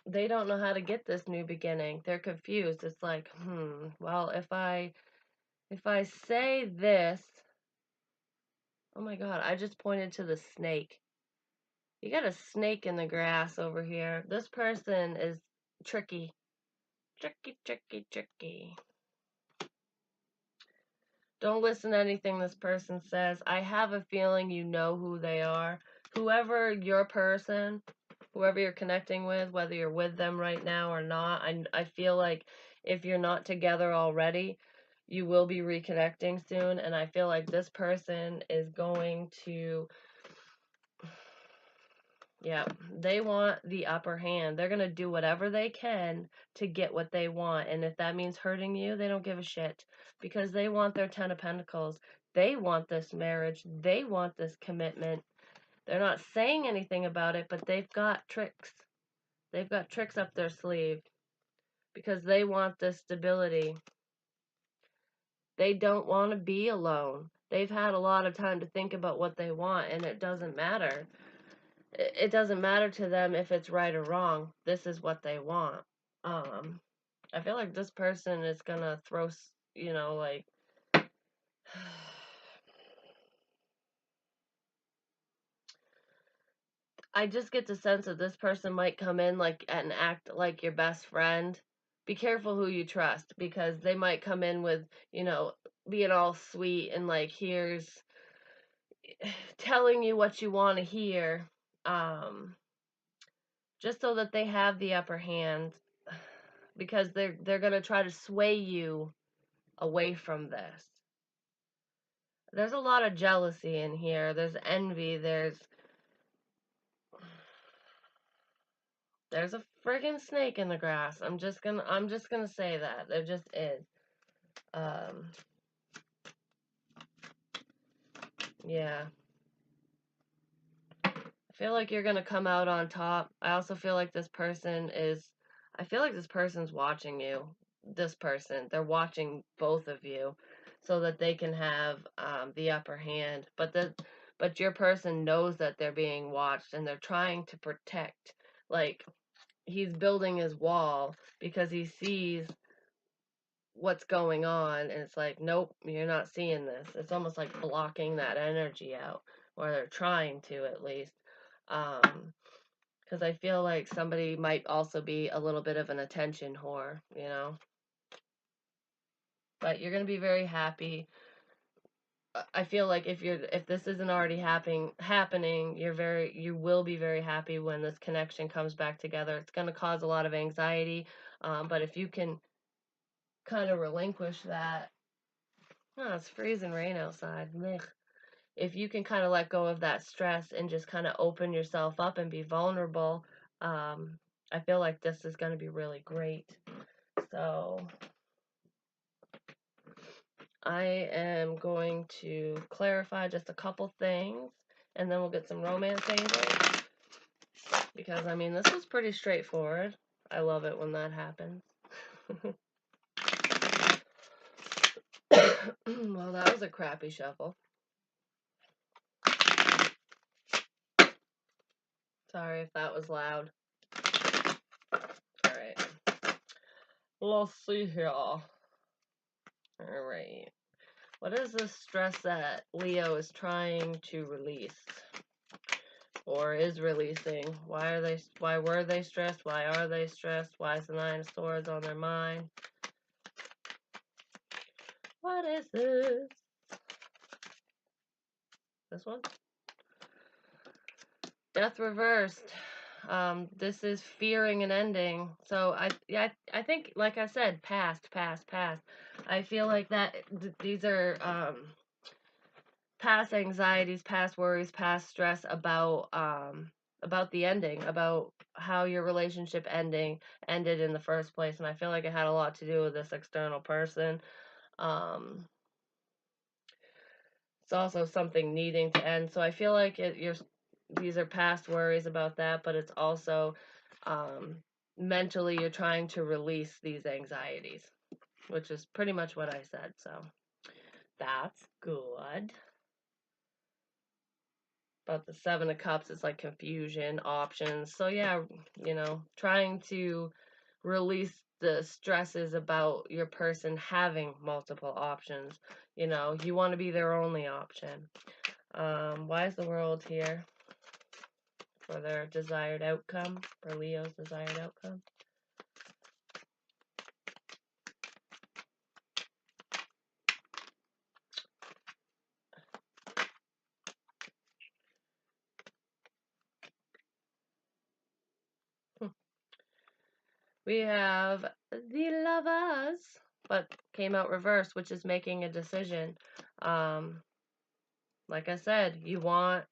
They don't know how to get this new beginning. They're confused. It's like, well, if I say this, oh my God, I just pointed to the snake. You got a snake in the grass over here. This person is tricky. Tricky, tricky, tricky. Don't listen to anything this person says. I have a feeling you know who they are. Whoever your person, whoever you're connecting with, whether you're with them right now or not, I feel like if you're not together already, you will be reconnecting soon. And I feel like this person is going to, yeah, they want the upper hand. They're going to do whatever they can to get what they want. And if that means hurting you, they don't give a shit, because they want their Ten of Pentacles. They want this marriage. They want this commitment. They're not saying anything about it, but they've got tricks. They've got tricks up their sleeve because they want this stability. They don't want to be alone. They've had a lot of time to think about what they want, and it doesn't matter. It doesn't matter to them if it's right or wrong. This is what they want. I feel like this person is gonna throw, like, I just get the sense that this person might come in like and act like your best friend. Be careful who you trust, because they might come in with, being all sweet and like, here's telling you what you want to hear, just so that they have the upper hand, because they're gonna try to sway you away from this. There's a lot of jealousy in here. There's envy. There's a friggin' snake in the grass. I'm just gonna say that. There just is. Yeah. I feel like you're gonna come out on top. I also feel like I feel like this person's watching you. This person. They're watching both of you so that they can have the upper hand. But your person knows that they're being watched and they're trying to protect. Like, he's building his wall because he sees what's going on, and it's like, nope, you're not seeing this. It's almost like blocking that energy out, or they're trying to, at least. Because I feel like somebody might also be a little bit of an attention whore, but you're going to be very happy. I feel like if this isn't already happening, you will be very happy when this connection comes back together. It's going to cause a lot of anxiety, but if you can kind of relinquish that, Oh, it's freezing rain outside. Mech. If you can kind of let go of that stress and just kind of open yourself up and be vulnerable, I feel like this is going to be really great. So I am going to clarify just a couple things, and then we'll get some romance angels. Because, I mean, this was pretty straightforward. I love it when that happens. Well, that was a crappy shuffle. Sorry if that was loud. Alright. Let's see here. Alright. What is the stress that Leo is trying to release? Or is releasing? Why were they stressed? Why are they stressed? Why is the Nine of Swords on their mind? What is this? This one? Death reversed. This is fearing an ending. So I think, like I said, past. I feel like that these are past anxieties, past worries, past stress about the ending, about how your relationship ended in the first place, and I feel like it had a lot to do with this external person. It's also something needing to end. So I feel like these are past worries about that, but it's also mentally you're trying to release these anxieties, which is pretty much what I said. So that's good. But the Seven of Cups is like confusion, options. So yeah, trying to release the stresses about your person having multiple options. You want to be their only option. Why is the World here? For their desired outcome, for Leo's desired outcome. We have the Lovers, but came out reversed, which is making a decision. Like I said, you want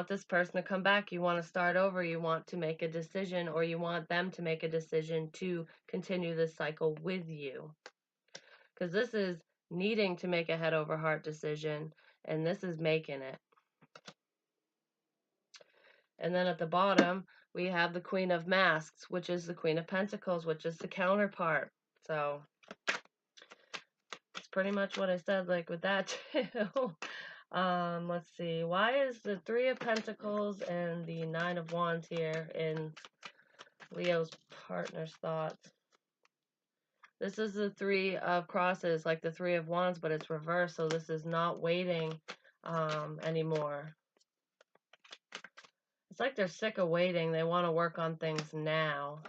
this person to come back, you want to start over, you want to make a decision, or you want them to make a decision to continue this cycle with you. Because this is needing to make a head over heart decision, and this is making it. And then at the bottom, we have the Queen of Masks, which is the Queen of Pentacles, which is the counterpart. So it's pretty much what I said, like with that too. Let's see. Why is the Three of Pentacles and the Nine of Wands here in Leo's partner's thoughts? This is the Three of Crosses, like the Three of Wands, but it's reversed, so this is not waiting anymore. It's like they're sick of waiting. They want to work on things now.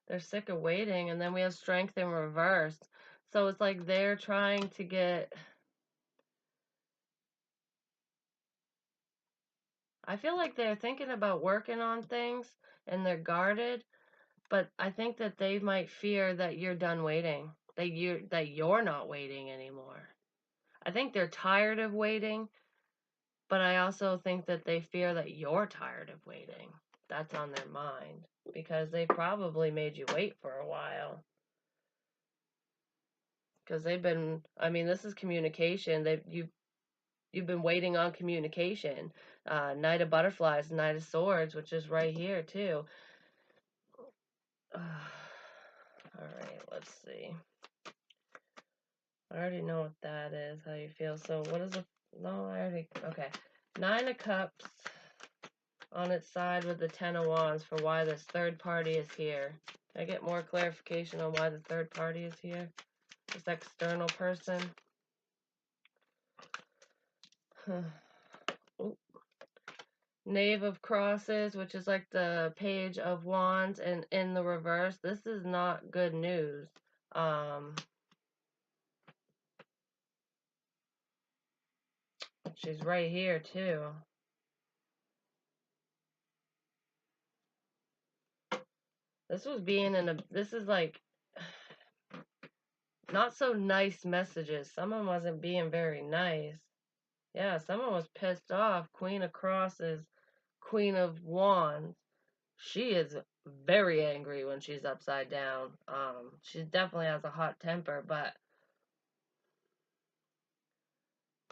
They're sick of waiting, and then we have Strength in reverse. So it's like they're trying to get... I feel like they're thinking about working on things, and they're guarded, but I think that they might fear that you're done waiting, that you're not waiting anymore. I think they're tired of waiting, but I also think that they fear that you're tired of waiting. That's on their mind, because they probably made you wait for a while. Because they've been, I mean, this is communication. You've been waiting on communication. Knight of Butterflies, Knight of Swords, which is right here too. All right, let's see. I already know what that is, how you feel. So what is no, I already, okay. Nine of Cups on its side with the Ten of Wands for why this third party is here. Can I get more clarification on why the third party is here? This external person. Knave of Crosses, which is like the Page of Wands, and in the reverse. This is not good news. She's right here too. This was being in a, this is like not so nice messages. Someone wasn't being very nice. Yeah, someone was pissed off. Queen of Crosses, Queen of Wands. She is very angry when she's upside down. She definitely has a hot temper, but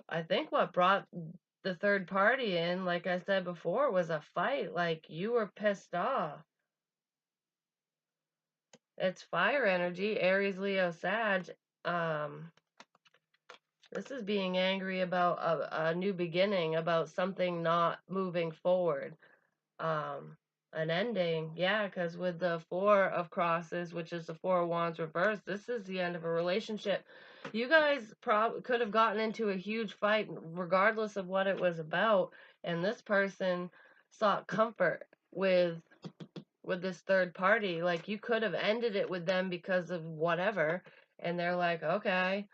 I think what brought the third party in, like I said before, was a fight. Like, you were pissed off. It's fire energy, Aries, Leo, Sag. Um, this is being angry about a new beginning, about something not moving forward. An ending, yeah, because with the Four of Crosses, which is the Four of Wands reversed, this is the end of a relationship. You guys probably could have gotten into a huge fight regardless of what it was about, and this person sought comfort with this third party. Like, you could have ended it with them because of whatever, and they're like, okay,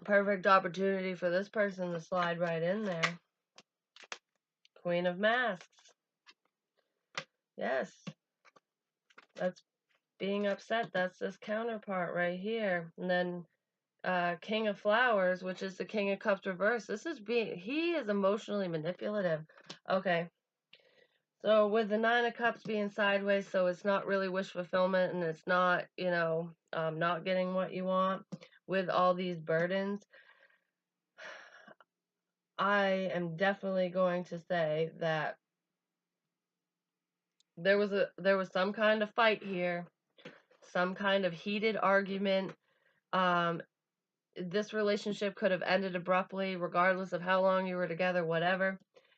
perfect opportunity for this person to slide right in there. Queen of Masks. Yes, that's being upset. That's this counterpart right here. And then King of Flowers, which is the King of Cups reverse. He is emotionally manipulative. Okay. So with the Nine of Cups being sideways, so it's not really wish fulfillment, and it's not, not getting what you want with all these burdens. I am definitely going to say that there was some kind of fight here, some kind of heated argument. This relationship could have ended abruptly, regardless of how long you were together, whatever.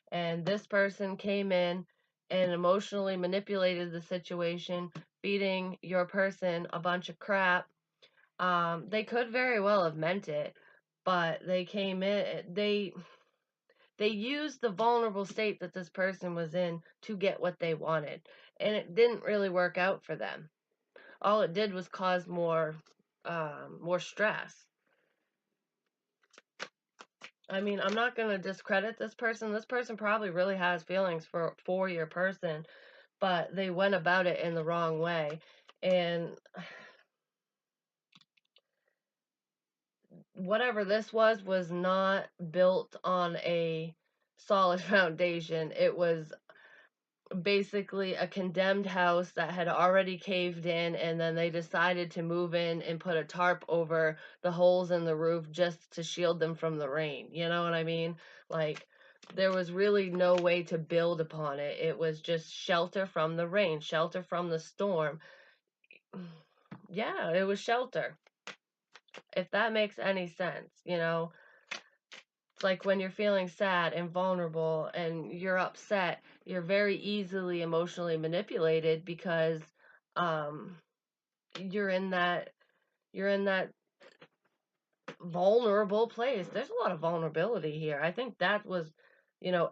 And this person came in and emotionally manipulated the situation, feeding your person a bunch of crap. They could very well have meant it, but they came in, they used the vulnerable state that this person was in to get what they wanted, and it didn't really work out for them. All it did was cause more stress. I mean, I'm not going to discredit this person. This person probably really has feelings for your person, but they went about it in the wrong way. And whatever this was not built on a solid foundation. It was basically a condemned house that had already caved in, and then they decided to move in and put a tarp over the holes in the roof just to shield them from the rain. You know what I mean? Like, there was really no way to build upon it. It was just shelter from the rain, shelter from the storm. Yeah, it was shelter. If that makes any sense, It's like when you're feeling sad and vulnerable and you're upset, you're very easily emotionally manipulated because um you're in that you're in that vulnerable place. There's a lot of vulnerability here. I think that was,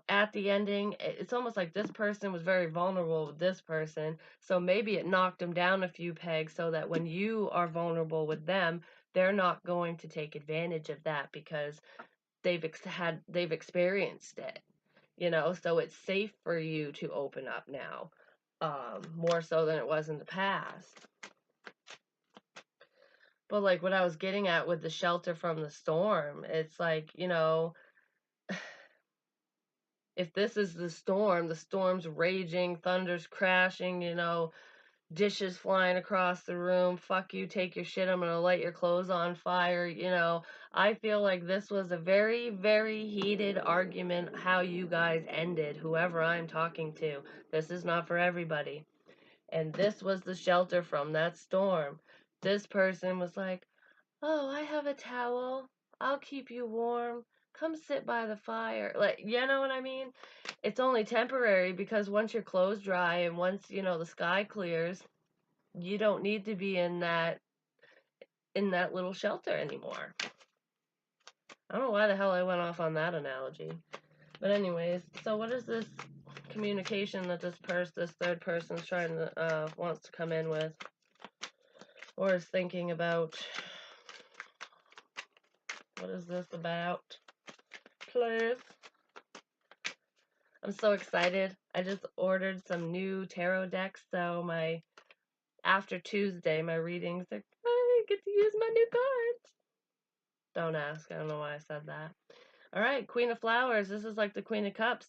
at the ending, it's almost like this person was very vulnerable with this person. So maybe it knocked them down a few pegs so that when you are vulnerable with them, they're not going to take advantage of that because they've experienced it, so it's safe for you to open up now, more so than it was in the past. But like what I was getting at with the shelter from the storm, it's like, if this is the storm's raging, thunder's crashing, dishes flying across the room, fuck you, take your shit, I'm gonna light your clothes on fire, I feel like this was a very, very heated argument how you guys ended, whoever I'm talking to. This is not for everybody. And this was the shelter from that storm. This person was like, oh, I have a towel. I'll keep you warm. Come sit by the fire. Like, you know what I mean? It's only temporary because once your clothes dry and once, the sky clears, you don't need to be in that little shelter anymore. I don't know why the hell I went off on that analogy. But anyways, so what is this communication that this third person's trying to wants to come in with or is thinking about? What is this about? Please. I'm so excited. I just ordered some new tarot decks, so my after Tuesday, my readings, I get to use my new cards. Don't ask. I don't know why I said that. All right, Queen of Flowers. This is like the Queen of Cups.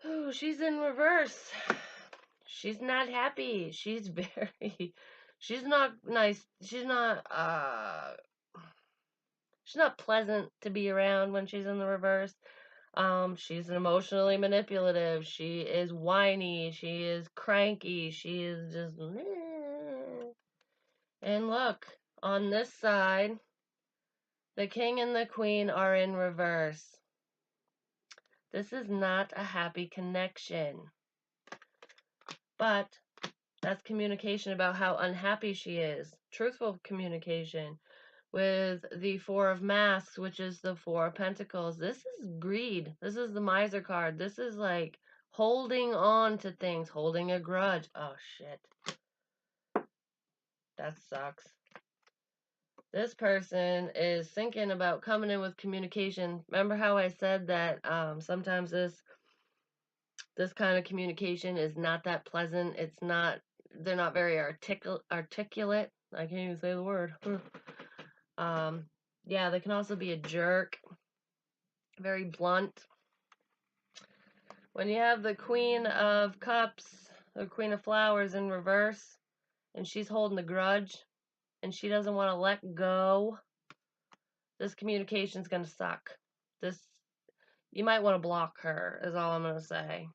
Oh, she's in reverse. She's not happy. She's not nice. She's not pleasant to be around when she's in the reverse. She's emotionally manipulative. She is whiny. She is cranky. She is just. And look, on this side, the king and the queen are in reverse. This is not a happy connection. But that's communication about how unhappy she is. Truthful communication. With the Four of Masks, which is the Four of Pentacles. This is greed. This is the Miser card. This is like holding on to things, holding a grudge. Oh, shit. That sucks. This person is thinking about coming in with communication. Remember how I said that sometimes this kind of communication is not that pleasant. They're not very articulate. I can't even say the word. Yeah, they can also be a jerk. Very blunt. When you have the Queen of Cups, the Queen of Flowers in reverse, and she's holding a grudge, and she doesn't want to let go, this communication's going to suck. You might want to block her, is all I'm going to say.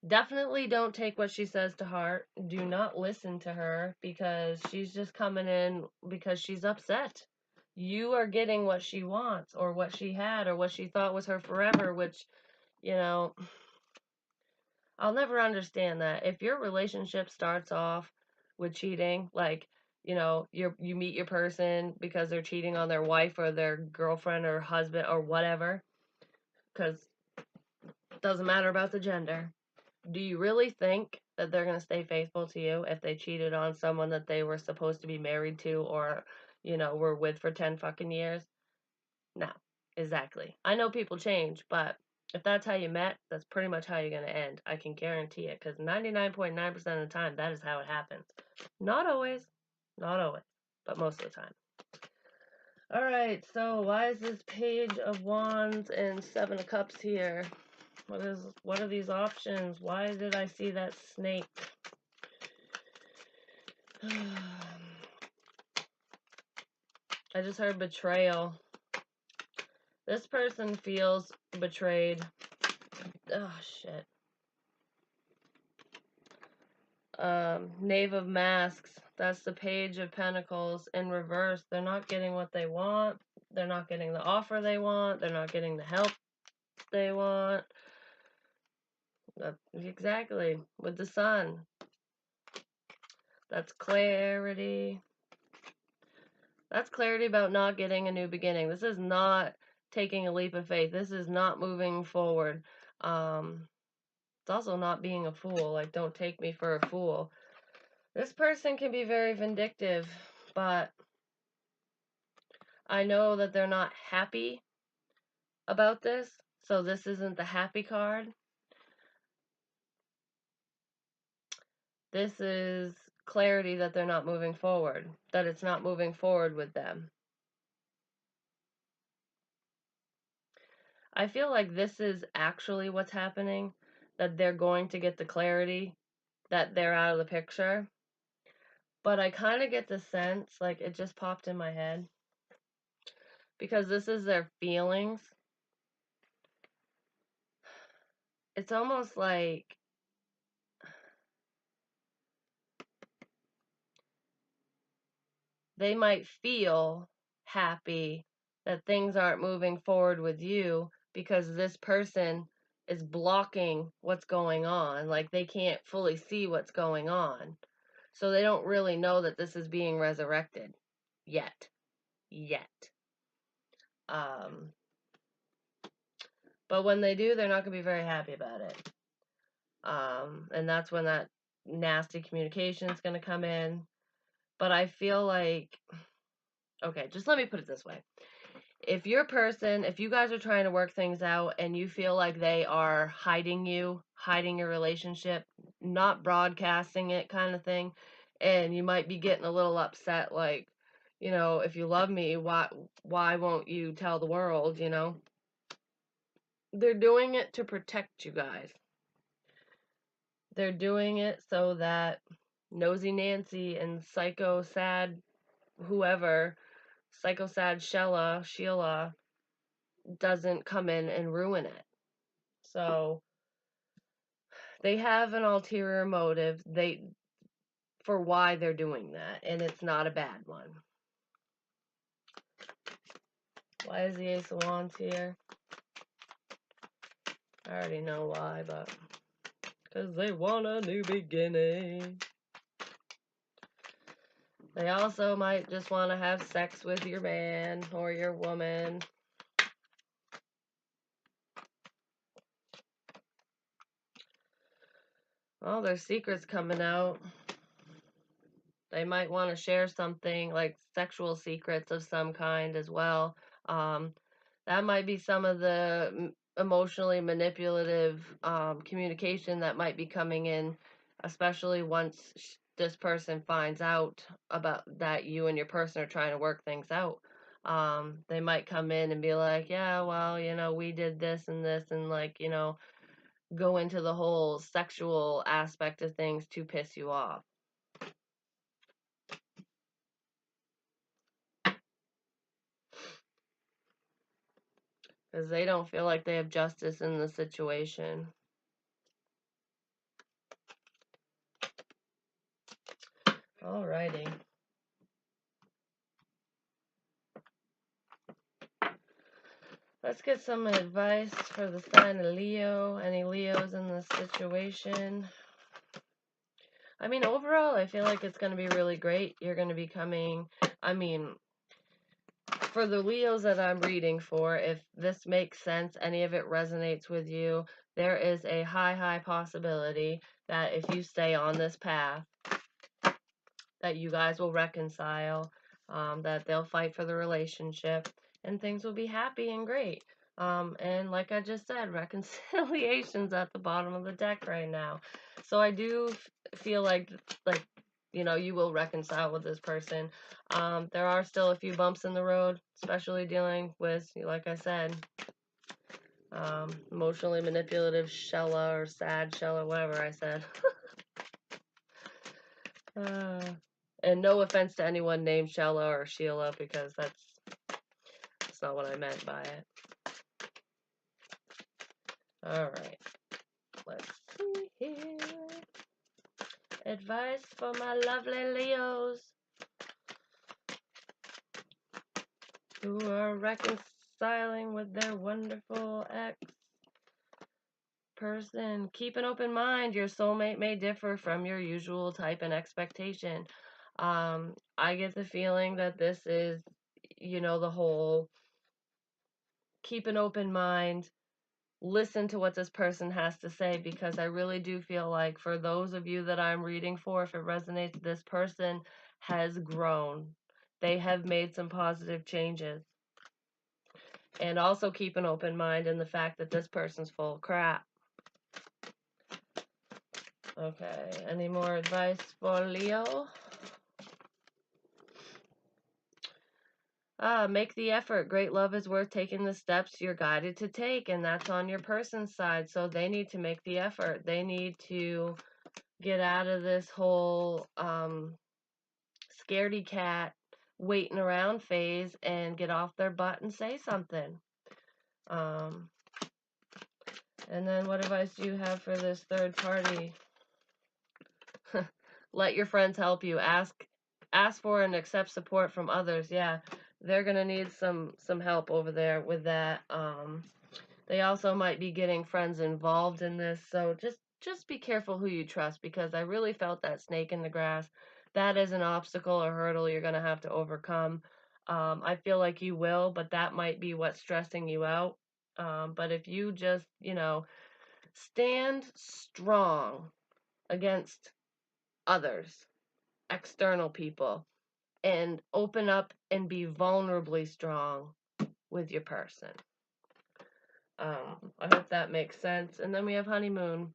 Definitely don't take what she says to heart. Do not listen to her, because she's just coming in because she's upset. You are getting what she wants, or what she had, or what she thought was her forever, which, I'll never understand that. If your relationship starts off with cheating, like, you meet your person because they're cheating on their wife or their girlfriend or husband or whatever, because it doesn't matter about the gender. Do you really think that they're going to stay faithful to you if they cheated on someone that they were supposed to be married to, or, were with for 10 fucking years? No, exactly. I know people change, but if that's how you met, that's pretty much how you're going to end. I can guarantee it, because 99.9% of the time, that is how it happens. Not always, but most of the time. All right, so why is this Page of Wands and Seven of Cups here? What are these options? Why did I see that snake? I just heard betrayal. This person feels betrayed. Oh, shit. Knave of Masks. That's the Page of Pentacles in reverse. They're not getting what they want. They're not getting the offer they want. They're not getting the help they want. Exactly. With the Sun. That's clarity. That's clarity about not getting a new beginning. This is not taking a leap of faith. This is not moving forward. It's also not being a fool. Like, don't take me for a fool. This person can be very vindictive, but I know that they're not happy about this, so this isn't the happy card. This is clarity that they're not moving forward, that it's not moving forward with them. I feel like this is actually what's happening, that they're going to get the clarity that they're out of the picture. But I kind of get the sense, like, it just popped in my head, because this is their feelings. It's almost like they might feel happy that things aren't moving forward with you because this person is blocking what's going on. Like, they can't fully see what's going on. So they don't really know that this is being resurrected yet. But when they do, they're not going to be very happy about it. And that's when that nasty communication is going to come in. But I feel like, okay, just let me put it this way. if your person, if you guys are trying to work things out and you feel like they are hiding you, hiding your relationship, not broadcasting it kind of thing, and you might be getting a little upset, like, you know, if you love me, why won't you tell the world, you know? They're doing it to protect you guys. They're doing it so that Nosy Nancy and Psycho Sad whoever, Psycho Sad Sheila doesn't come in and ruin it. So they have an ulterior motive for why they're doing that, and it's not a bad one. Why is the Ace of Wands here? I already know why, but because they want a new beginning. They also might just want to have sex with your man or your woman. Oh, there's secrets coming out. They might want to share something like sexual secrets of some kind as well. That might be some of the emotionally manipulative communication that might be coming in, especially once this person finds out about that you and your person are trying to work things out. They might come in and be like, yeah, well, you know, we did this, and like, you know, go into the whole sexual aspect of things to piss you off. Because they don't feel like they have justice in the situation. Alrighty. Let's get some advice for the sign of Leo. Any Leos in this situation? I mean, overall, I feel like it's going to be really great. You're going to be coming, I mean, for the Leos that I'm reading for, if this makes sense, any of it resonates with you, there is a high possibility that if you stay on this path, that you guys will reconcile, that they'll fight for the relationship, and things will be happy and great. And like I just said, reconciliation's at the bottom of the deck right now. So I do feel like, you know, you will reconcile with this person. There are still a few bumps in the road, especially dealing with, like I said, emotionally manipulative Shella or sad Shella, whatever I said. And no offense to anyone named Shella or Sheila, because that's not what I meant by it. Alright, let's see here. Advice for my lovely Leos who are reconciling with their wonderful ex person. Keep an open mind. Your soulmate may differ from your usual type and expectation. I get the feeling that this is, you know, the whole keep an open mind, listen to what this person has to say, because I really do feel like for those of you that I'm reading for, if it resonates, this person has grown. They have made some positive changes. And also keep an open mind in the fact that this person's full of crap. Okay, any more advice for Leo? Make the effort. Great love is worth taking the steps you're guided to take, and that's on your person's side. So they need to make the effort. They need to get out of this whole scaredy cat waiting around phase and get off their butt and say something. And then what advice do you have for this third party? Let your friends help you. Ask for and accept support from others. Yeah, they're gonna need some help over there with that. They also might be getting friends involved in this, so just be careful who you trust, because I really felt that snake in the grass. That is an obstacle or hurdle you're gonna have to overcome. I feel like you will, but that might be what's stressing you out. But if you just, you know, stand strong against others, external people, and open up and be vulnerably strong with your person. I hope that makes sense. And then we have honeymoon.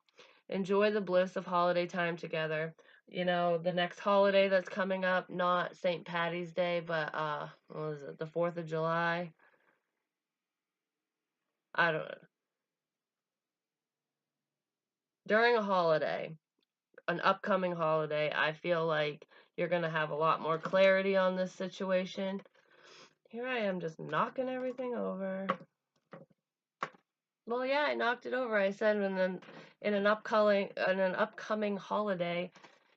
Enjoy the bliss of holiday time together. You know, the next holiday that's coming up, not St. Patty's Day, but what is it, the 4th of July? I don't know. During a holiday, an upcoming holiday, I feel like you're going to have a lot more clarity on this situation. Here I am just knocking everything over. Well, yeah, I knocked it over. I said in an upcoming holiday,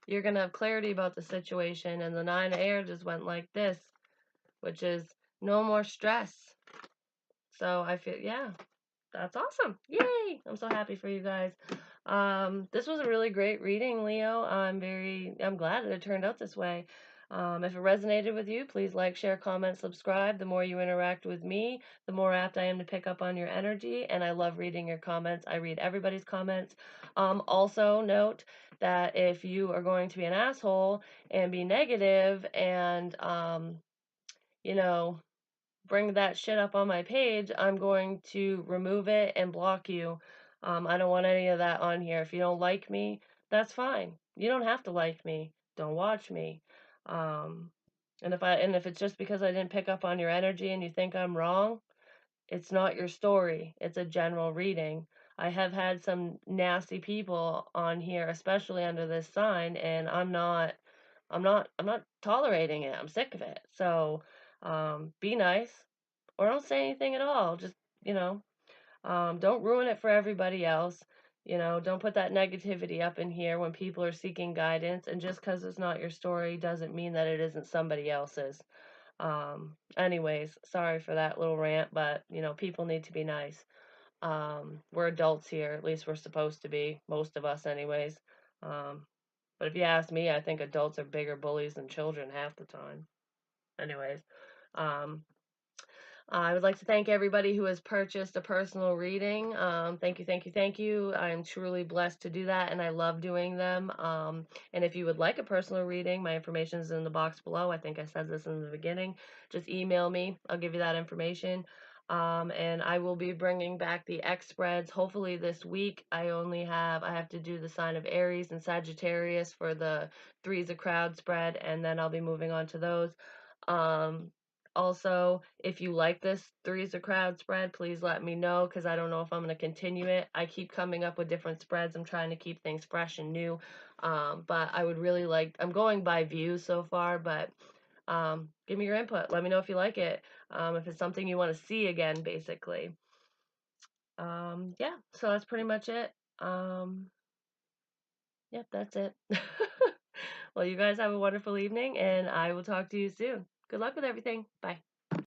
you're gonna have clarity about the situation, and the 9 of air just went like this, which is no more stress. So I feel, yeah, that's awesome. Yay! I'm so happy for you guys. This was a really great reading, Leo. I'm glad that it turned out this way. If it resonated with you, please like, share, comment, subscribe. The more you interact with me, the more apt I am to pick up on your energy, and I love reading your comments. I read everybody's comments. Also note that if you are going to be an asshole and be negative and, you know, bring that shit up on my page, I'm going to remove it and block you. I don't want any of that on here. If you don't like me, that's fine. You don't have to like me. Don't watch me. Um, and if it's just because I didn't pick up on your energy and you think I'm wrong, it's not your story. It's a general reading. I have had some nasty people on here, especially under this sign, and I'm not tolerating it. I'm sick of it. So, be nice or don't say anything at all. Just, you know, don't ruin it for everybody else. You know, don't put that negativity up in here when people are seeking guidance. And just because it's not your story doesn't mean that it isn't somebody else's. Anyways, sorry for that little rant, but you know, people need to be nice. We're adults here, at least we're supposed to be, most of us anyways. Um, but if you ask me, I think adults are bigger bullies than children half the time. Anyways, um, I would like to thank everybody who has purchased a personal reading. Thank you, thank you, thank you. I'm truly blessed to do that, and I love doing them. And if you would like a personal reading, my information is in the box below. I think I said this in the beginning. Just email me. I'll give you that information. And I will be bringing back the X spreads hopefully this week. I have to do the sign of Aries and Sagittarius for the Threes of Crowd spread, and then I'll be moving on to those. Um, Also, if you like this Threes of Crowd spread, please let me know because I don't know if I'm going to continue it. I keep coming up with different spreads. I'm trying to keep things fresh and new. But I would really like, I'm going by views so far, but give me your input. Let me know if you like it. If it's something you want to see again, basically. Yeah, so that's pretty much it. Yep, that's it. Well, you guys have a wonderful evening, and I will talk to you soon. Good luck with everything. Bye.